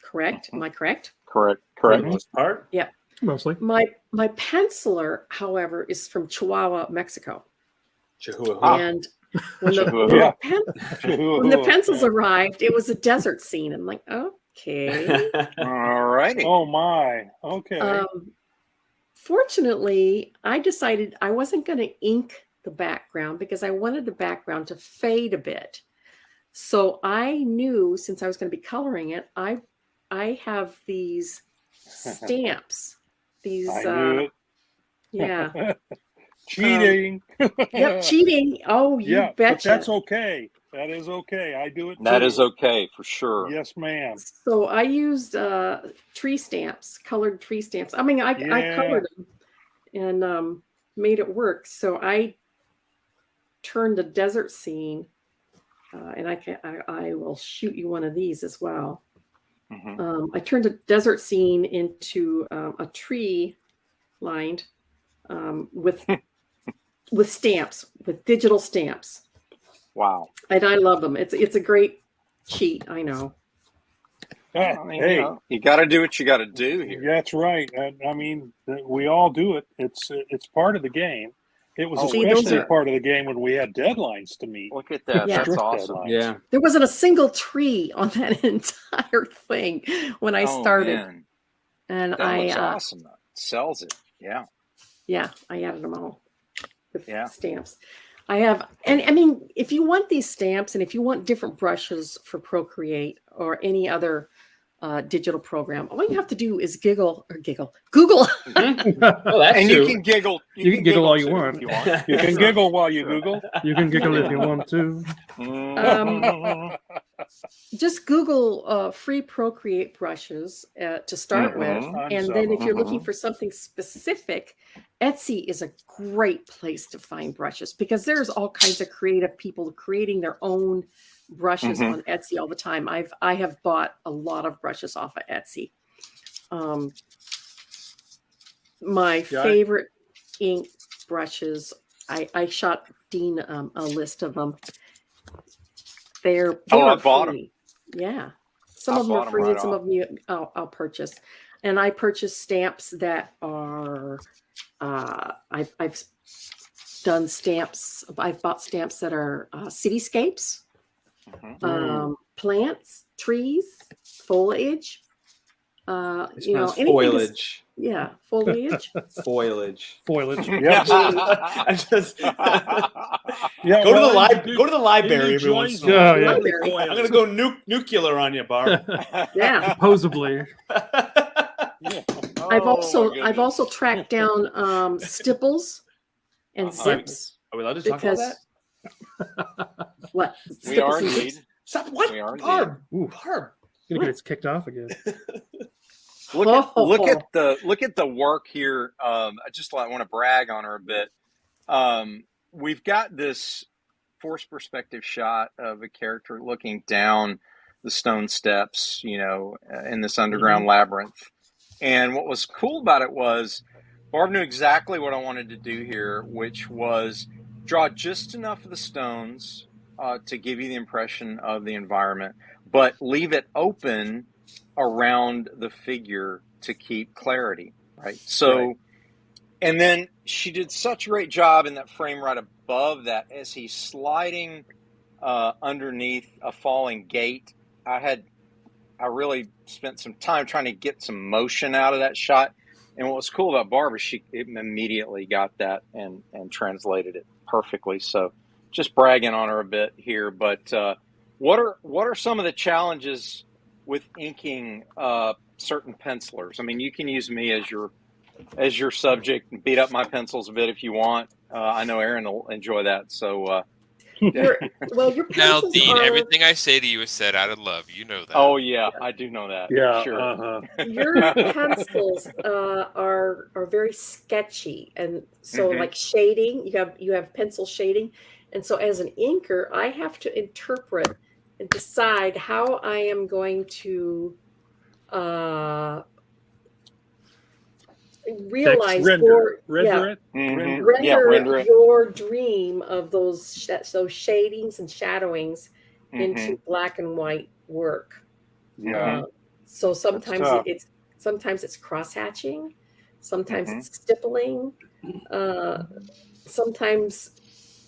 Correct? Am I correct? Correct. For the most part. Yeah. Mostly. My penciler, however, is from Chihuahua, Mexico. Chihuahua. And when the, Chihuahua. when the pencils arrived, it was a desert scene. I'm like, okay. All righty. Oh my. Okay. Fortunately, I decided I wasn't going to ink the background because I wanted the background to fade a bit. So I knew, since I was going to be coloring it, I have these stamps. These I knew it. yeah. Cheating. Yep, cheating. Oh, you Yeah, but betcha. that's okay. That is okay. I do it That too. is okay for sure. Yes, ma'am. So I used tree stamps, colored tree stamps. I mean, I colored them and made it work. So I turned a desert scene, and I will shoot you one of these as well. I turned a desert scene into a tree lined with stamps, with digital stamps. Wow. And I love them. It's a great cheat. I know. Ah, I mean, hey, you got to do what you got to do here. that's right. I mean, we all do it. It's part of the game. It was See, those especially are- part of the game when we had deadlines to meet. Look at that. Yeah. That's Strict awesome. deadlines. Yeah. There wasn't a single tree on that entire thing when I started. Man. And That I looks awesome. Though. Sells it. Yeah. yeah, I added them all with Yeah. stamps. I have, and I mean, if you want these stamps and if you want different brushes for Procreate or any other digital program. All you have to do is Google. Oh, that's And true. you can giggle. You can giggle all you too, want. if you want. You can giggle while you Google. You can giggle if you want to. Just Google free Procreate brushes to start with. And then if you're looking for something specific, Etsy is a great place to find brushes because there's all kinds of creative people creating their own brushes on Etsy all the time. I have bought a lot of brushes off of Etsy. My favorite ink brushes, I shot Dean a list of them. They I are bought free. Yeah. Some of them are free and some of them I'll purchase. And I purchase stamps that are I've done stamps. I've bought stamps that are cityscapes, plants, trees, foliage. Foliage. Yeah, foliage. Foliage. Yep. I just Yeah, go well, to the library every once in a while. I'm gonna go nuclear on you, Barb. Yeah. Supposedly. I've also tracked down stipples and zips. Are we allowed to talk about that? What? We are indeed. Stop! What? We are Barb. Ooh. Barb. Gonna get kicked off again. Look at the work here. I just want to brag on her a bit. We've got this forced perspective shot of a character looking down the stone steps, in this underground labyrinth. And what was cool about it was Barb knew exactly what I wanted to do here, which was draw just enough of the stones to give you the impression of the environment, but leave it open around the figure to keep clarity, right? So, and then she did such a great job in that frame right above that as he's sliding underneath a falling gate. I really spent some time trying to get some motion out of that shot. And what was cool about Barb is she immediately got that and translated it perfectly. So just bragging on her a bit here. But what are some of the challenges with inking certain pencilers? I mean, you can use me as your subject and beat up my pencils a bit if you want. I know Aaron will enjoy that. So your Now, pencils Dean, are, everything I say to you is said out of love. You know that. oh yeah, I do know that. Yeah. Sure. your pencils are very sketchy, and so like shading, you have pencil shading, and so as an inker, I have to interpret and decide how I am going to realize render render it. your dream of those shadings and shadowings into black and white work. So sometimes it's cross hatching, sometimes it's stippling, sometimes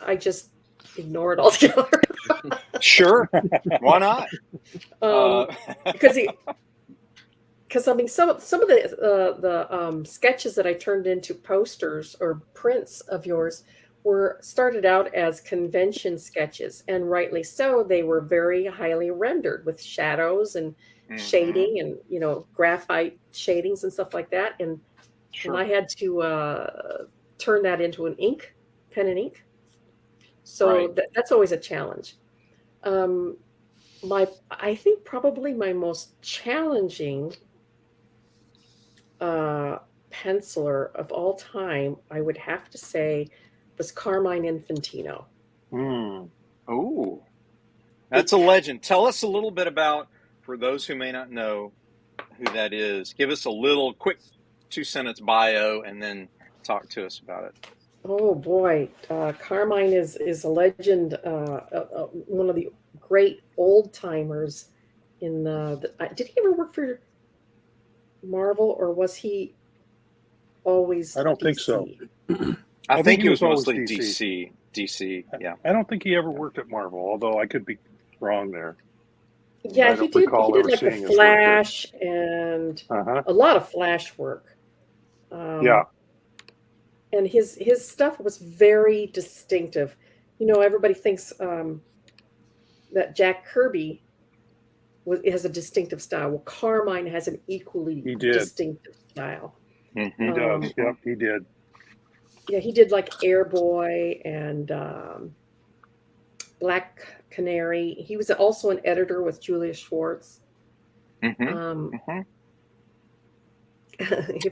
I just ignore it altogether. Sure, why not? Because I mean, some of the sketches that I turned into posters or prints of yours were started out as convention sketches, and rightly so. They were very highly rendered with shadows and shading, and graphite shadings and stuff like that. And I had to turn that into an pen and ink. So that's always a challenge. I think probably my most challenging penciler of all time, I would have to say, was Carmine Infantino. Oh, that's a legend. Tell us a little bit about, for those who may not know who that is, give us a little quick 2-sentence bio and then talk to us about it. Oh boy, Carmine is a legend, one of the great old timers in did he ever work for Marvel, or was he always I don't think so. I think he was mostly DC. Yeah. I don't think he ever worked at Marvel, although I could be wrong there. Yeah, he did like the Flash and a lot of Flash work. And his stuff was very distinctive. Everybody thinks that Jack Kirby it has a distinctive style. Well, Carmine has an equally distinctive style. He does. Yep, he did. Yeah, he did like Airboy and Black Canary. He was also an editor with Julia Schwartz. If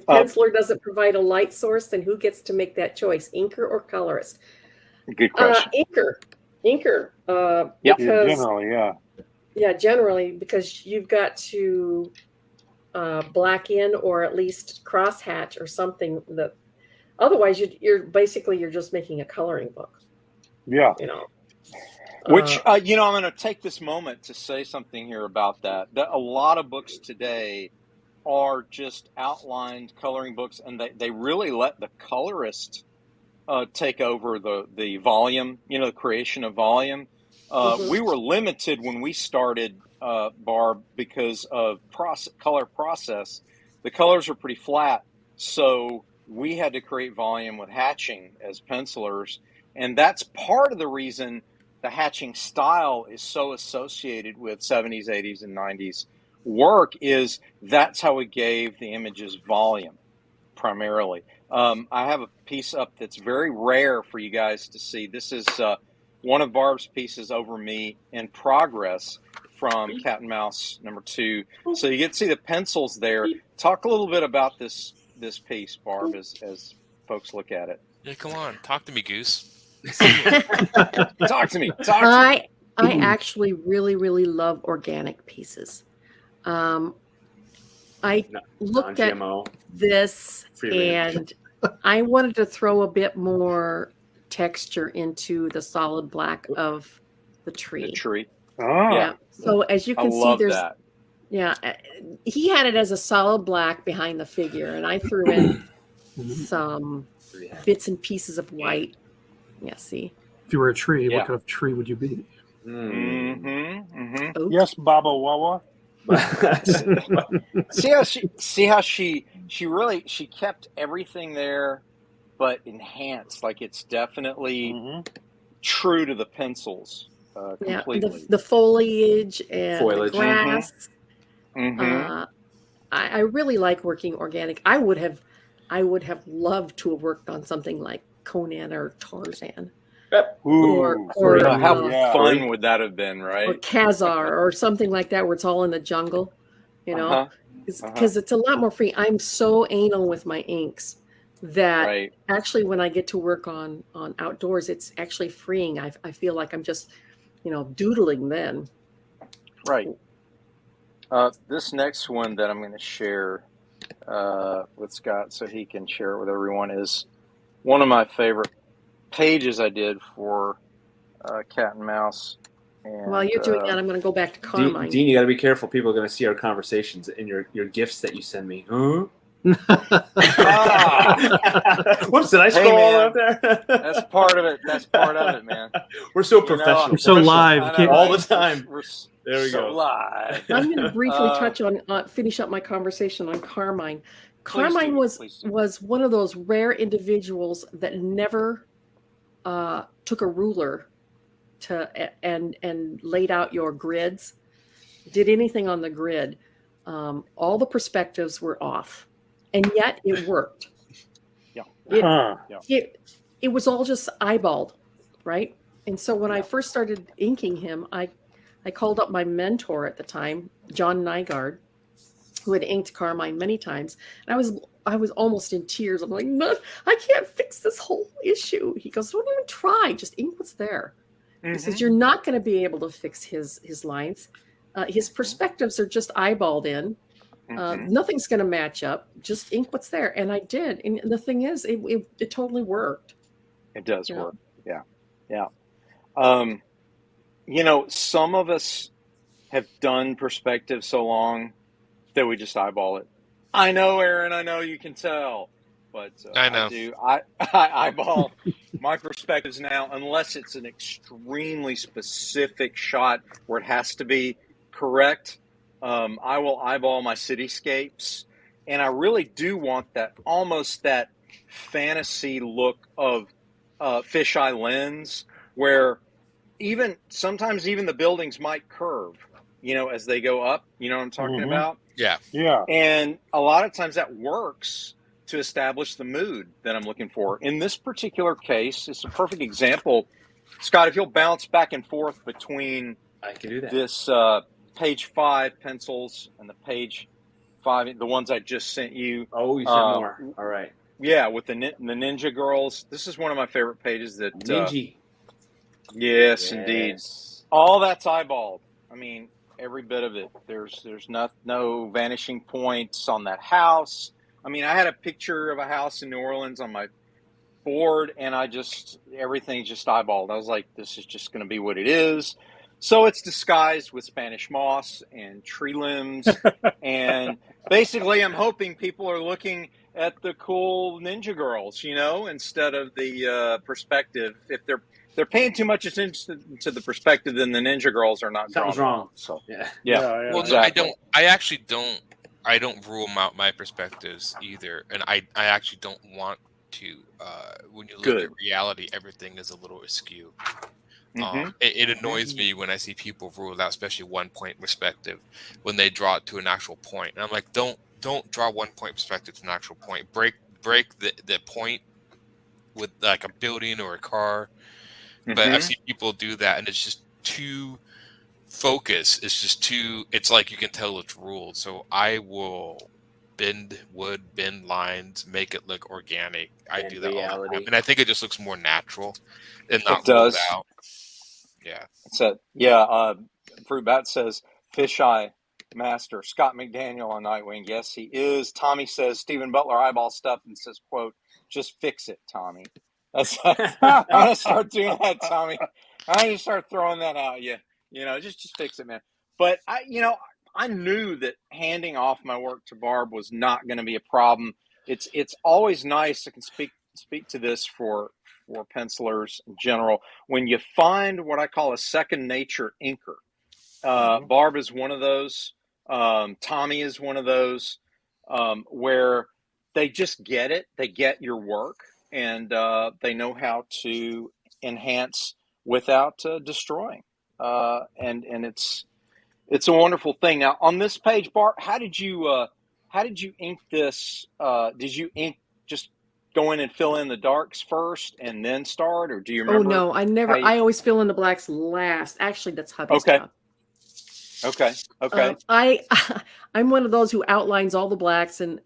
Penciler doesn't provide a light source, then who gets to make that choice, inker or colorist? Good question. Inker. Yeah, generally, yeah. Yeah, generally, because you've got to black in or at least cross hatch or something. That otherwise you're just making a coloring book. Yeah. Which I'm going to take this moment to say something here about that. A lot of books today are just outlined coloring books, and they really let the colorist take over the volume, the creation of volume. We were limited when we started, Barb, because of color process. The colors are pretty flat, so we had to create volume with hatching as pencilers, and that's part of the reason the hatching style is so associated with 70s, 80s, and 90s work. Is that's how we gave the images volume primarily. I have a piece up that's very rare for you guys to see. This is one of Barb's pieces over me in progress from Cat and Mouse #2. So you get to see the pencils there. Talk a little bit about this piece, Barb, as folks look at it. Yeah, come on, talk to me, Goose. Talk to me. I actually really, really love organic pieces. I looked at this and I wanted to throw a bit more texture into the solid black of the tree. The tree. Oh. Yeah. So as you can see, there's that. Yeah, he had it as a solid black behind the figure, and I threw in some bits and pieces of white. Yeah, see. If you were a tree, what kind of tree would you be? Yes, Baba Wawa. see how she kept everything there, but enhanced. Like it's definitely true to the pencils. Completely. The foliage and the grass. I really like working organic. I would have loved to have worked on something like Conan or Tarzan. Or how fun would that have been, right? Or Khazar or something like that, where it's all in the jungle, because it's a lot more free. I'm so anal with my inks that actually when I get to work on outdoors, it's actually freeing. I feel like I'm just, doodling then. Right. This next one that I'm going to share with Scott so he can share it with everyone is one of my favorite pages I did for Cat and Mouse. And, while you're doing that, I'm going to go back to Carmine. Dean, you got to be careful. People are going to see our conversations and your gifts that you send me. Huh? Whoops, did I scroll all up there? That's part of it. That's part of it, man. We're so professional. We're so live. All the time. There we go. Live. I'm going to briefly touch on, finish up my conversation on Carmine. Carmine was one of those rare individuals that never took a ruler and laid out your grids, did anything on the grid. All the perspectives were off, and yet it worked. It was all just eyeballed, right? And so when I first started inking him, I called up my mentor at the time, John Nygaard, who had inked Carmine many times, and I was almost in tears. I'm like, no, I can't fix this whole issue. He goes, don't even try, just ink what's there. He says, you're not going to be able to fix his lines. His perspectives are just eyeballed in. Nothing's going to match up. Just ink what's there. And I did. And the thing is, it totally worked. It does work. Yeah. Some of us have done perspective so long that we just eyeball it. I know, Aaron. I know you can tell. But I know. I eyeball my perspectives now, unless it's an extremely specific shot where it has to be correct. I will eyeball my cityscapes, and I really do want that almost that fantasy look of fisheye lens, where sometimes even the buildings might curve, as they go up. You know what I'm talking about? Yeah. Yeah. And a lot of times that works to establish the mood that I'm looking for. In this particular case, it's a perfect example. Scott, if you'll bounce back and forth between I can do that. This page 5 pencils and the page 5, the ones I just sent you. Oh, you sent more. All right. Yeah, with the Ninja Girls. This is one of my favorite pages. That Ninja. Yes, indeed. All that's eyeballed. I mean, every bit of it. There's no vanishing points on that house. I mean, I had a picture of a house in New Orleans on my board, and everything's just eyeballed. I was like, this is just going to be what it is. So it's disguised with Spanish moss and tree limbs. And basically, I'm hoping people are looking at the cool Ninja Girls, instead of the perspective. If they're paying too much attention to the perspective, then the Ninja Girls are not Something's wrong. So yeah. Well, exactly. no, I actually don't. I don't rule out my perspectives either, and I actually don't want to. When you look at reality, everything is a little askew. It annoys me when I see people rule out, especially 1 point perspective, when they draw it to an actual point. And I'm like, don't draw 1 point perspective to an actual point. Break the point with like a building or a car. But I've seen people do that, and it's just too focused. It's just too. It's like you can tell it's ruled. So I will bend wood, bend lines, make it look organic. I do that all the time, and I think it just looks more natural and not ruled out. Yeah. Fruit Bat says fisheye master Scott McDaniel on Nightwing. Yes, he is. Tommy says Stephen Butler eyeball stuff and says, quote, just fix it, Tommy. I'm gonna start doing that, Tommy. I'm gonna start throwing that out. Just fix it, man. But I knew that handing off my work to Barb was not going to be a problem. It's always nice. I can speak to this for pencilers in general. When you find what I call a second nature inker, Barb is one of those. Tommy is one of those where they just get it. They get your work, and they know how to enhance without destroying. And it's a wonderful thing. Now on this page, Bart, how did you ink this? Did you ink just go in and fill in the darks first and then start, or do you remember? Oh no, I never. I always fill in the blacks last. Actually, that's hubby's job. Okay. I'm one of those who outlines all the blacks and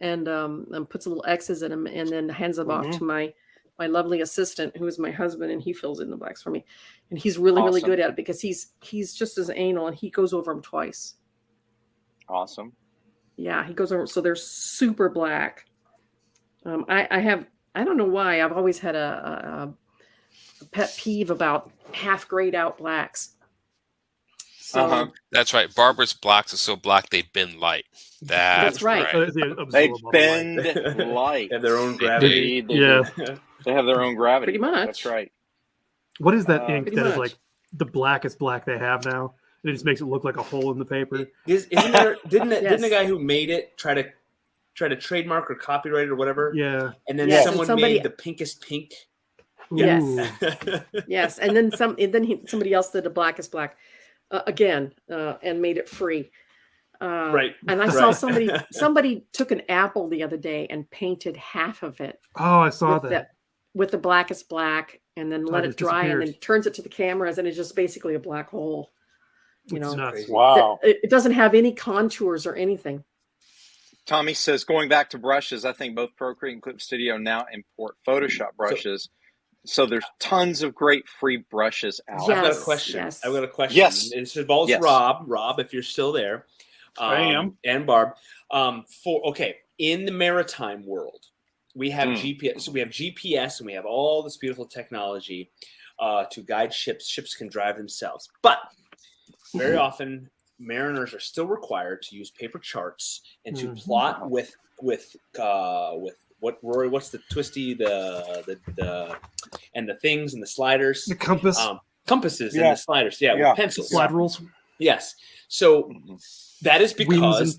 puts little X's in them and then hands them off to my lovely assistant, who is my husband, and he fills in the blacks for me. And he's really good at it because he's just as anal, and he goes over them twice. Awesome. Yeah, he goes over. So they're super black. I don't know why, I've always had a pet peeve about half grayed out blacks. So that's right. Barbara's blacks are so black they bend light. That's right. They bend light. They have their own gravity. They have their own gravity. Pretty much. That's right. What is that ink that is like the blackest black they have now? It just makes it look like a hole in the paper. Didn't the guy who made it try to trademark or copyright it or whatever? Yeah. And then somebody made the pinkest pink. Yes. Yes. And then somebody else did the blackest black again and made it free. Right. And I saw somebody took an apple the other day and painted half of it. Oh, I saw that. With the blackest black, and then let it dry, and then turns it to the cameras, and it's just basically a black hole. Wow. It doesn't have any contours or anything. Tommy says, going back to brushes, I think both Procreate and Clip Studio now import Photoshop brushes. So there's tons of great free brushes out. I've got a question. Yes. It involves Rob. Rob, if you're still there. I am. And Barb. In the maritime world, we have GPS. So we have GPS, and we have all this beautiful technology to guide ships. Ships can drive themselves. But very often, mariners are still required to use paper charts and to plot with what, Rory? What's the twisty, the and the things and the sliders? The compass. Compasses and the sliders. With pencils. Slide rules. Yes. So that is because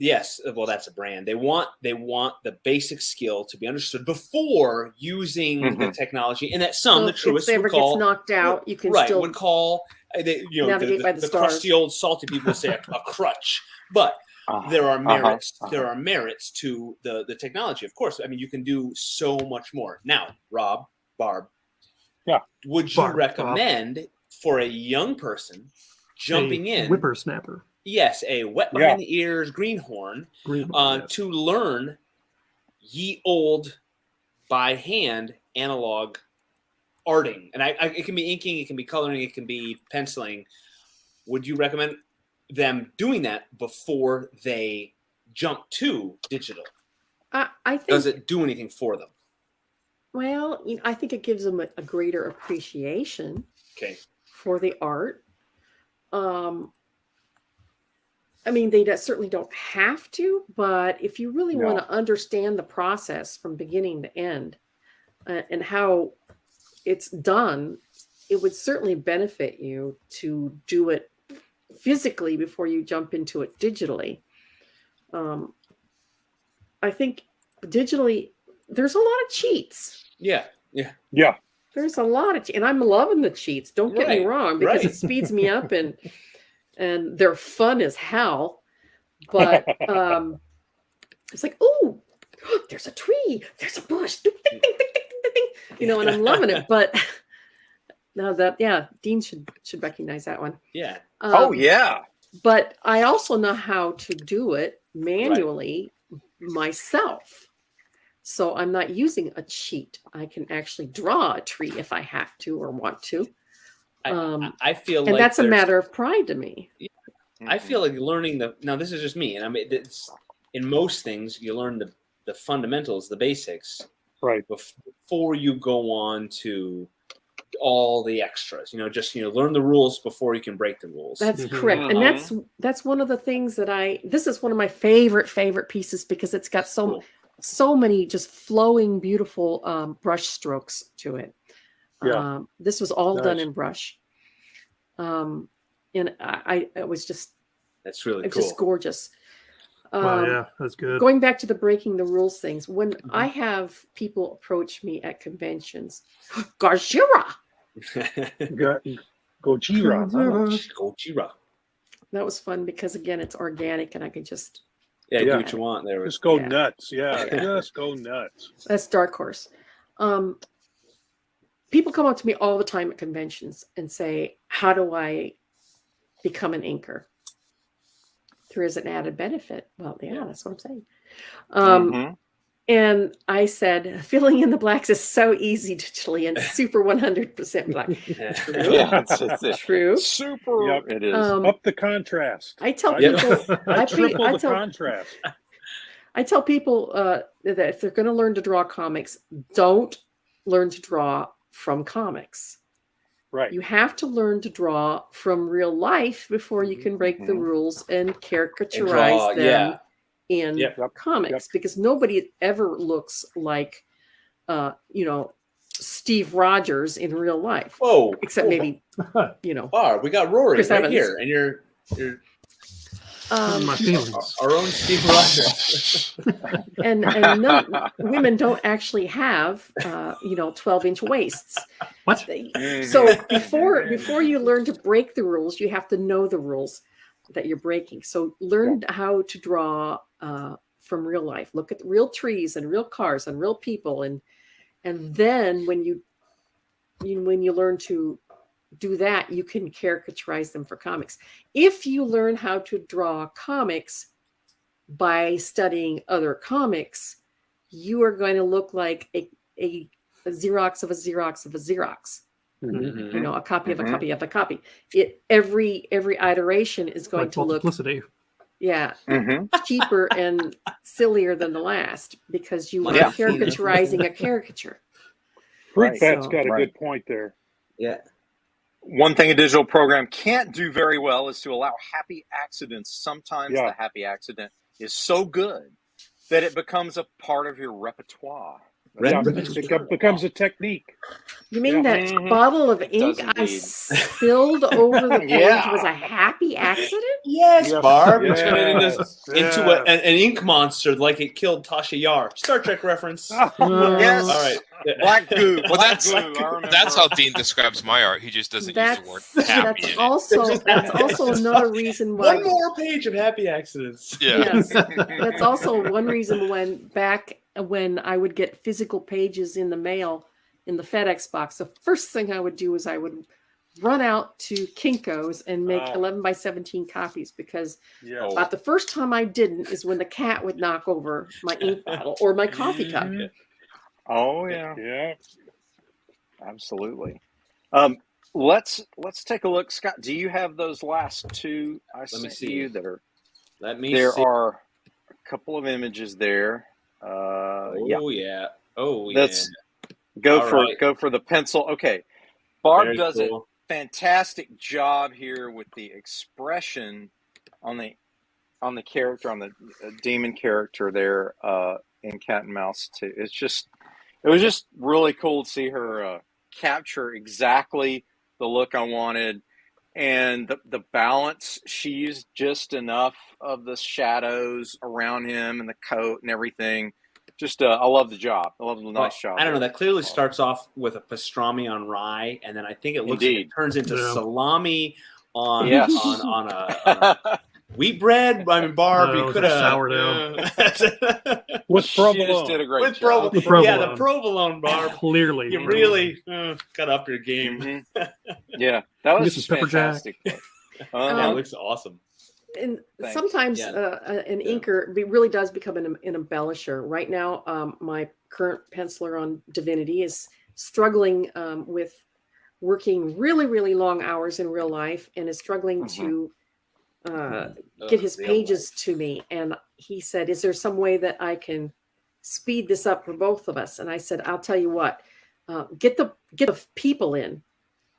yes. Well, that's a brand. They want the basic skill to be understood before using the technology, and that the truest would call. Gets knocked out, you can would call Navigate by the stars. Crusty old salty people say a crutch, but there are merits. There are merits to the technology. Of course, I mean you can do so much more. Now, Barb, would you recommend for a young person jumping in, whippersnapper? Yes, a wet behind the ears greenhorn, to learn ye old by hand analog arting, and it can be inking, it can be coloring, it can be penciling. Would you recommend them doing that before they jump to digital? I think. Does it do anything for them? Well, I think it gives them a greater appreciation. For the art. I mean, they certainly don't have to, but if you really want to understand the process from beginning to end and how it's done, it would certainly benefit you to do it physically before you jump into it digitally. I think digitally, there's a lot of cheats. Yeah. There's a lot of, and I'm loving the cheats. Don't get me wrong, because it speeds me up and they're fun as hell. But it's like, oh, there's a tree, there's a bush, ding, ding, ding, ding, ding, ding, and I'm loving it. But now that, Dean should recognize that one. Yeah. But I also know how to do it manually myself. So I'm not using a cheat. I can actually draw a tree if I have to or want to. I feel like, and that's a matter of pride to me. I feel like learning now this is just me, and I mean, it's, in most things you learn the fundamentals, the basics, before you go on to all the extras. Learn the rules before you can break the rules. That's correct, and that's one of the things that this is one of my favorite pieces, because it's got so many just flowing, beautiful brush strokes to it. This was all done in brush. And it was just, that's really cool. Just gorgeous. That's good. Going back to the breaking the rules things, when I have people approach me at conventions, Gojira. Gojira. That was fun because again, it's organic and I could just do what you want. There, just go nuts. Just go nuts. That's Dark Horse. People come up to me all the time at conventions and say, "How do I become an inker?" There is an added benefit. Well, that's what I'm saying. And I said, filling in the blacks is so easy digitally and super 100% black. True. Super. It is. Up the contrast. I tell people, I triple the contrast. I tell people that if they're going to learn to draw comics, don't learn to draw from comics. Right. You have to learn to draw from real life before you can break the rules and caricaturize them in comics, because nobody ever looks like, Steve Rogers in real life. Whoa! Except maybe, we got Rory Chris right Evans. here, and you're my feelings. Our own Steve Rogers. and women don't actually have 12-inch waists. What? So before you learn to break the rules, you have to know the rules that you're breaking. So learn how to draw from real life. Look at real trees and real cars and real people, and then when you learn to do that, you can caricaturize them for comics. If you learn how to draw comics by studying other comics, you are going to look like a Xerox of a Xerox of a Xerox. Mm-hmm. A copy of a copy of a copy. Every iteration is going to look cheaper and sillier than the last, because you are caricaturizing a caricature. Fruitfat's got a good point there. Yeah. One thing a digital program can't do very well is to allow happy accidents. Sometimes the happy accident is so good that it becomes a part of your repertoire. Yeah, it becomes a technique. You mean that bottle of ink I spilled over the page was a happy accident? Yes, Barb. Yes. Turn it into an ink monster like it killed Tasha Yar. Star Trek reference. Yes. All right. Black goo. Well, Black goo. I remember. that's how Dean describes my art. He just doesn't use the word happy in it. That's also another reason why. One more page of happy accidents. Yeah. Yes, that's also one reason when I would get physical pages in the mail in the FedEx box. The first thing I would do is I would run out to Kinko's and make 11 by 17 copies, because about the first time I didn't is when the cat would knock over my ink bottle or my coffee cup. Oh yeah, absolutely. Let's take a look, Scott. Do you have those last two I sent you that are? There are a couple of images there. Yeah. Go for the pencil. Okay, Barb Very does cool. a fantastic job here with the expression on the character, on the demon character there in Cat and Mouse 2. It was just really cool to see her capture exactly the look I wanted, and the balance. She used just enough of the shadows around him and the coat and everything. Just, I love the job. I love the nice job. I don't know. That clearly starts off with a pastrami on rye, and then I think it turns into salami on a wheat bread. I mean, Barb, you could have sourdough with provolone. She just did a great with job. provolone. Yeah, the provolone, Barb. Clearly, you really got up your game. Mm-hmm. Yeah, that was fantastic. That looks awesome. And sometimes an inker really does become an embellisher. Right now, my current penciler on Divinity is struggling with working really, really long hours in real life, and is struggling to get his pages to me. And he said, is there some way that I can speed this up for both of us? And I said, I'll tell you what, get the people in.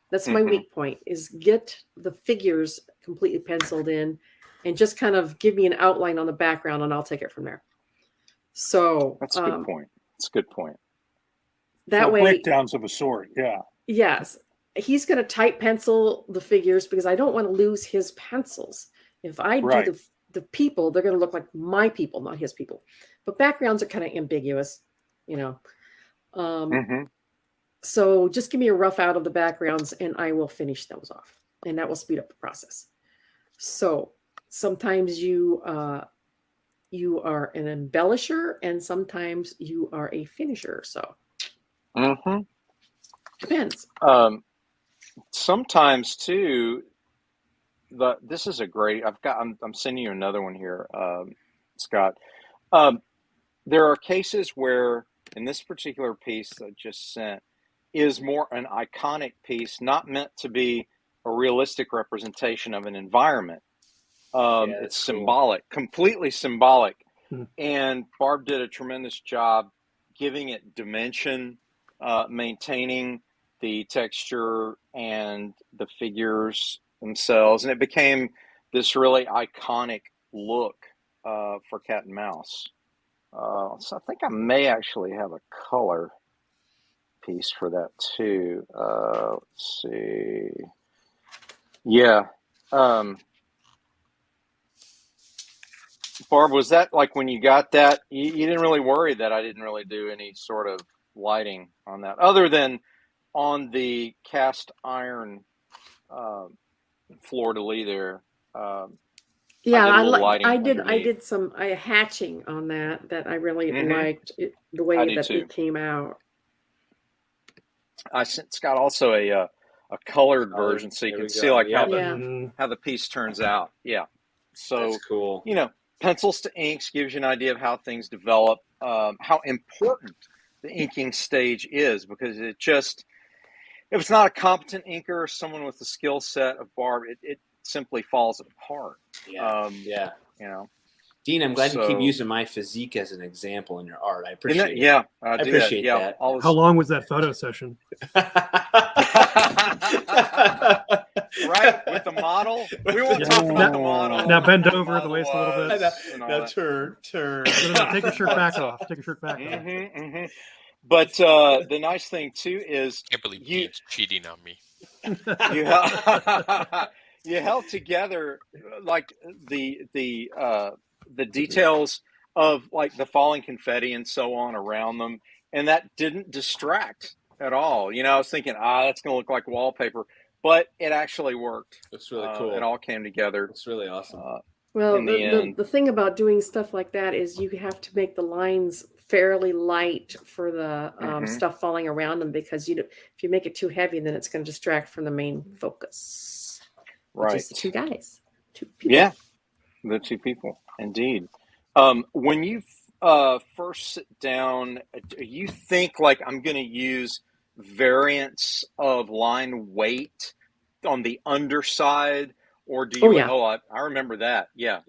That's my weak point, is get the figures completely penciled in, and just kind of give me an outline on the background, and I'll take it from there. So that's a good point. It's a good point. That way, breakdowns of a sort. Yeah. Yes, he's going to type pencil the figures, because I don't want to lose his pencils. If I do the people, they're going to look like my people, not his people. But backgrounds are kind of ambiguous, you know. So just give me a rough out of the backgrounds, and I will finish those off, and that will speed up the process. So sometimes you are an embellisher, and sometimes you are a finisher. So depends. Sometimes too, this is a great. I'm sending you another one here, Scott. There are cases where, in this particular piece that I just sent, is more an iconic piece, not meant to be a realistic representation of an environment. It's symbolic, completely symbolic. And Barb did a tremendous job giving it dimension, maintaining the texture and the figures themselves. And it became this really iconic look for Cat and Mouse. So I think I may actually have a color piece for that too. Let's see. Yeah. Barb, was that like when you got that, you didn't really worry that I didn't really do any sort of lighting on that, other than on the cast iron fleur-de-lis there? I did some hatching on that I really liked the way that it came out. I sent Scott also a colored version, so you can see like how the piece turns out. Yeah, so that's cool. You know, pencils to inks gives you an idea of how things develop, how important the inking stage is, because if it's not a competent inker or someone with the skill set of Barb, it simply falls apart. You know. Dean, I'm glad you keep using my physique as an example in your art. I appreciate it. Yeah, I appreciate that. How long was that photo session? Right, with the model. We won't talk about the model. Now bend over the waist a little bit. Now turn. No, take your shirt back off. Take your shirt back off. But the nice thing too is I can't believe Dean's cheating on me. You held together like the details of like the falling confetti and so on around them, and that didn't distract at all. I was thinking, that's going to look like wallpaper, but it actually worked. It's really cool. It all came together. It's really awesome. Well, the thing about doing stuff like that is you have to make the lines fairly light for the stuff falling around them, because if you make it too heavy, then it's going to distract from the main focus. Right. Just the two guys. Two people. Yeah, the two people, indeed. When you first sit down, you think like, I'm going to use variants of line weight on the underside, or do you? I remember that. Yeah.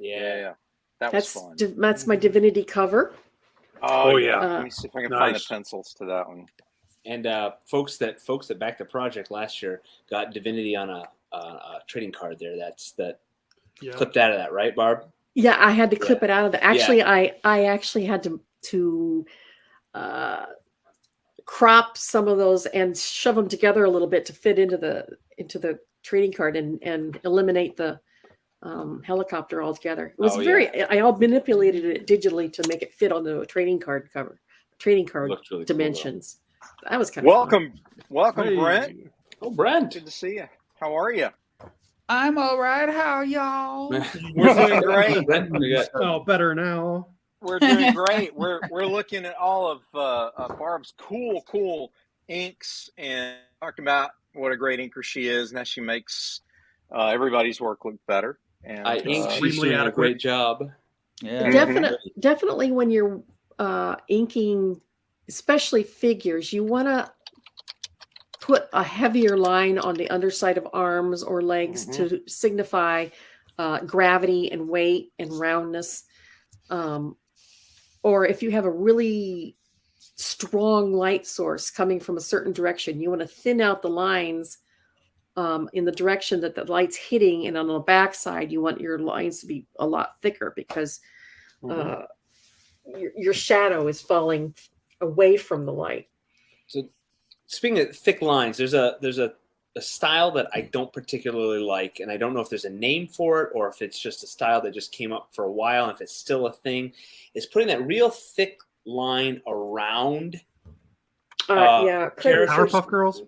That was fun. That's my Divinity cover. Oh yeah. Let me see if I can find the pencils to that one. And folks that backed the project last year got Divinity on a trading card there. Clipped out of that, right, Barb? Yeah, I had to clip it out of the. Actually, I actually had to crop some of those and shove them together a little bit to fit into the trading card and eliminate the helicopter altogether. It was I all manipulated it digitally to make it fit onto a trading card cover, trading card really dimensions. Cool, that was kind of welcome, hey. Brent. Oh, Brent, good to see you. How are you? I'm all right. How are y'all? We're doing great. Better now. We're doing great. We're looking at all of Barb's cool inks and talking about what a great inker she is, and how she makes everybody's work look better. And I think she's doing a great job. Yeah, definitely when you're inking, especially figures, you want to put a heavier line on the underside of arms or legs to signify gravity and weight and roundness. Or if you have a really strong light source coming from a certain direction, you want to thin out the lines in the direction that the light's hitting, and on the backside, you want your lines to be a lot thicker, because your shadow is falling away from the light. So, speaking of thick lines, there's a style that I don't particularly like, and I don't know if there's a name for it or if it's just a style that just came up for a while, and if it's still a thing, is putting that real thick line around. Powerpuff Girls.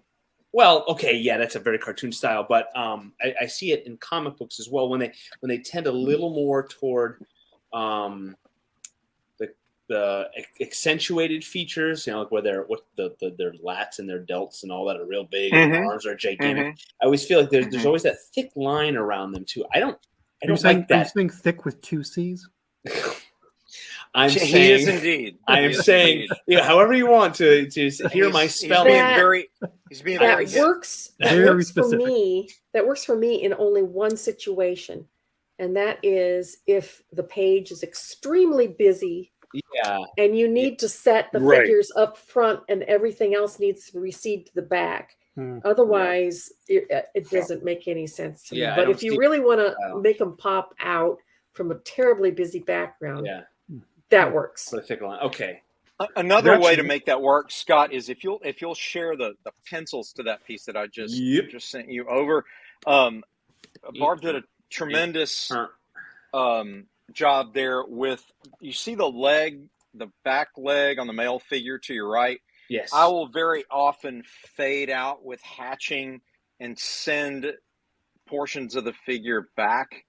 Well, okay, yeah, that's a very cartoon style, but I see it in comic books as well when they tend a little more toward the accentuated features, like where their lats and their delts and all that are real big, and their arms are gigantic. I always feel like there's always that thick line around them too. I don't like that. Are you saying thick with 2 C's? He is indeed. I am saying, however you want to hear my spelling. He's being very works. That works for me in only one situation, and that is if the page is extremely busy. Yeah. And you need to set the figures up front, and everything else needs to recede to the back. Otherwise, it doesn't make any sense to me. But if you really want to make them pop out from a terribly busy background, that works. For the thick line. Okay. Another way to make that work, Scott, is if you'll share the pencils to that piece that I just sent you over. Barb did a tremendous job there with, you see the back leg on the male figure to your right? Yes. I will very often fade out with hatching and send portions of the figure back.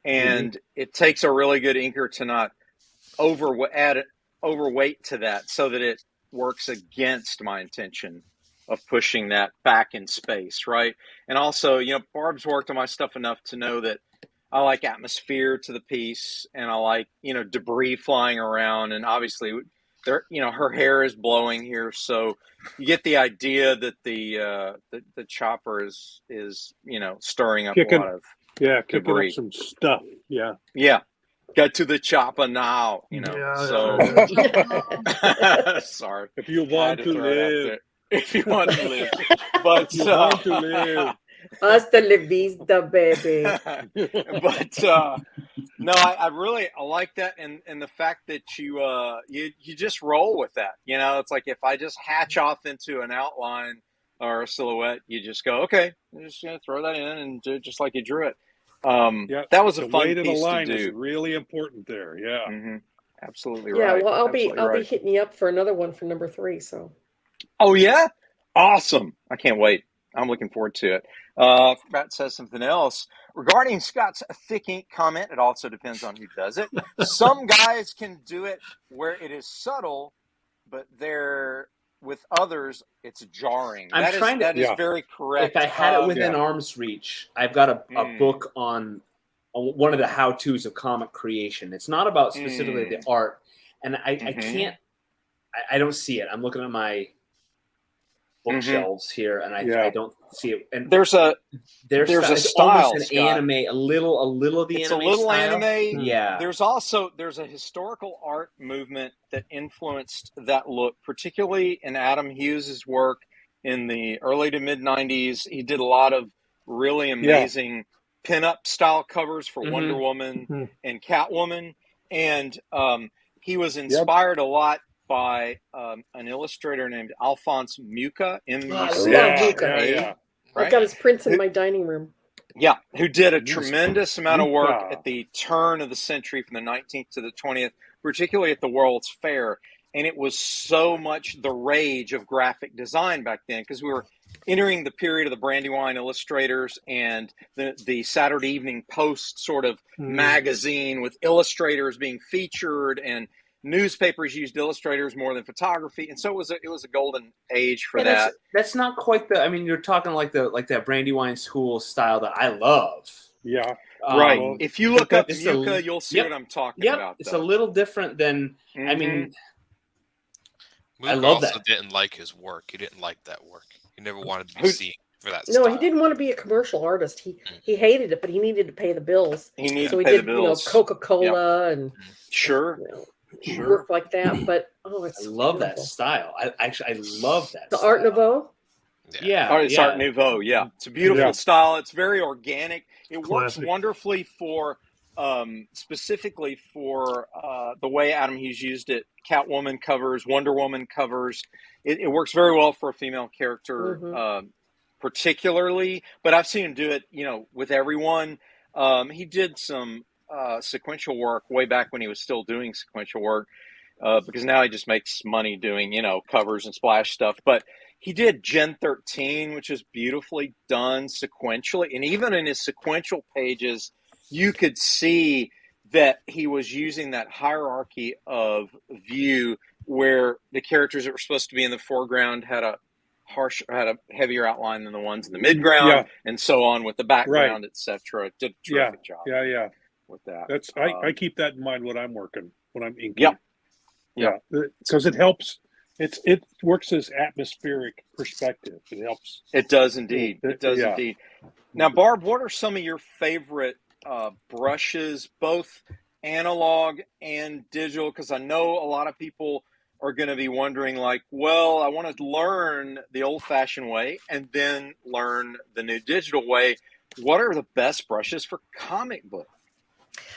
And it takes a really good inker to not add overweight to that, so that it works against my intention of pushing that back in space, right? And also, Barb's worked on my stuff enough to know that I like atmosphere to the piece, and I like, debris flying around, and obviously there, her hair is blowing here, so you get the idea that the chopper is stirring up a lot of kicking debris. up some stuff. Yeah. Get to the chopper now, So sorry. If you want to live. If you want to live. But you want to live. Hasta la vista, baby. No, I really like that, and the fact that you just roll with that. You know, it's like if I just hatch off into an outline or a silhouette, you just go, okay, I'm just gonna throw that in and do it just like you drew it. That was a fun weight of the piece to line is do. really important there. Yeah, absolutely Yeah, right. well, I'll Absolutely be hitting you up for another one for number 3. So. Oh yeah, awesome! I can't wait. I'm looking forward to it. Matt says something else regarding Scott's thick ink comment. It also depends on who does it. Some guys can do it where it is subtle, but with others, it's jarring. That is very correct. If I had it within arm's reach, I've got a book on one of the how-tos of comic creation. It's not about specifically the art, and I can't. I don't see it. I'm looking at my bookshelves here, and I don't see it. And there's a style, almost an anime, a little of the it's anime. A little style. anime. Yeah. There's a historical art movement that influenced that look, particularly in Adam Hughes's work in the early to mid '90s. He did a lot of really amazing pinup style covers for Wonder Woman and Catwoman, and he was inspired a lot by an illustrator named Alphonse Mucha, Mucha. I've got his prints in my dining room. Yeah, who did a tremendous amount of work at the turn of the century from the 19th to the 20th, particularly at the World's Fair. And it was so much the rage of graphic design back then because we were entering the period of the Brandywine illustrators and the Saturday Evening Post sort of magazine with illustrators being featured, and newspapers used illustrators more than photography, and so it was a golden age for that. That's not quite the. I mean, you're talking like that Brandywine School style that I love. Yeah, right. If you look up Mucha, you'll see what I'm talking about. It's a little different than. I mean, Mucha I love also that. didn't like his work. He didn't like that work. He never wanted to be seen for that. No, style. he didn't want to be a commercial artist. He hated it, but he needed to pay the bills. He needed so to he pay did, the bills. Coca-Cola and work like that. But I love that style. I love that. The Art Nouveau. It's Art Nouveau. Yeah, it's a beautiful style. It's very organic. It works wonderfully for specifically for the way Adam Hughes used it. Catwoman covers, Wonder Woman covers. It works very well for a female character, particularly. But I've seen him do it, with everyone. He did some sequential work way back when he was still doing sequential work, because now he just makes money doing, covers and splash stuff. But he did Gen 13, which is beautifully done sequentially. And even in his sequential pages, you could see that he was using that hierarchy of view where the characters that were supposed to be in the foreground had a heavier outline than the ones in the midground, and so on with the background, etc. Did a terrific job. With that. That's I keep that in mind when I'm inking. Because it helps. It works as atmospheric perspective. It helps. It does indeed. It does indeed. Now, Barb, what are some of your favorite brushes, both analog and digital? Because I know a lot of people are going to be wondering, like, well, I want to learn the old-fashioned way and then learn the new digital way. What are the best brushes for comic book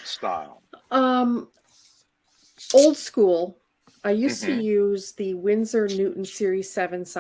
style? Old school. I used to use the Winsor Newton Series 7 size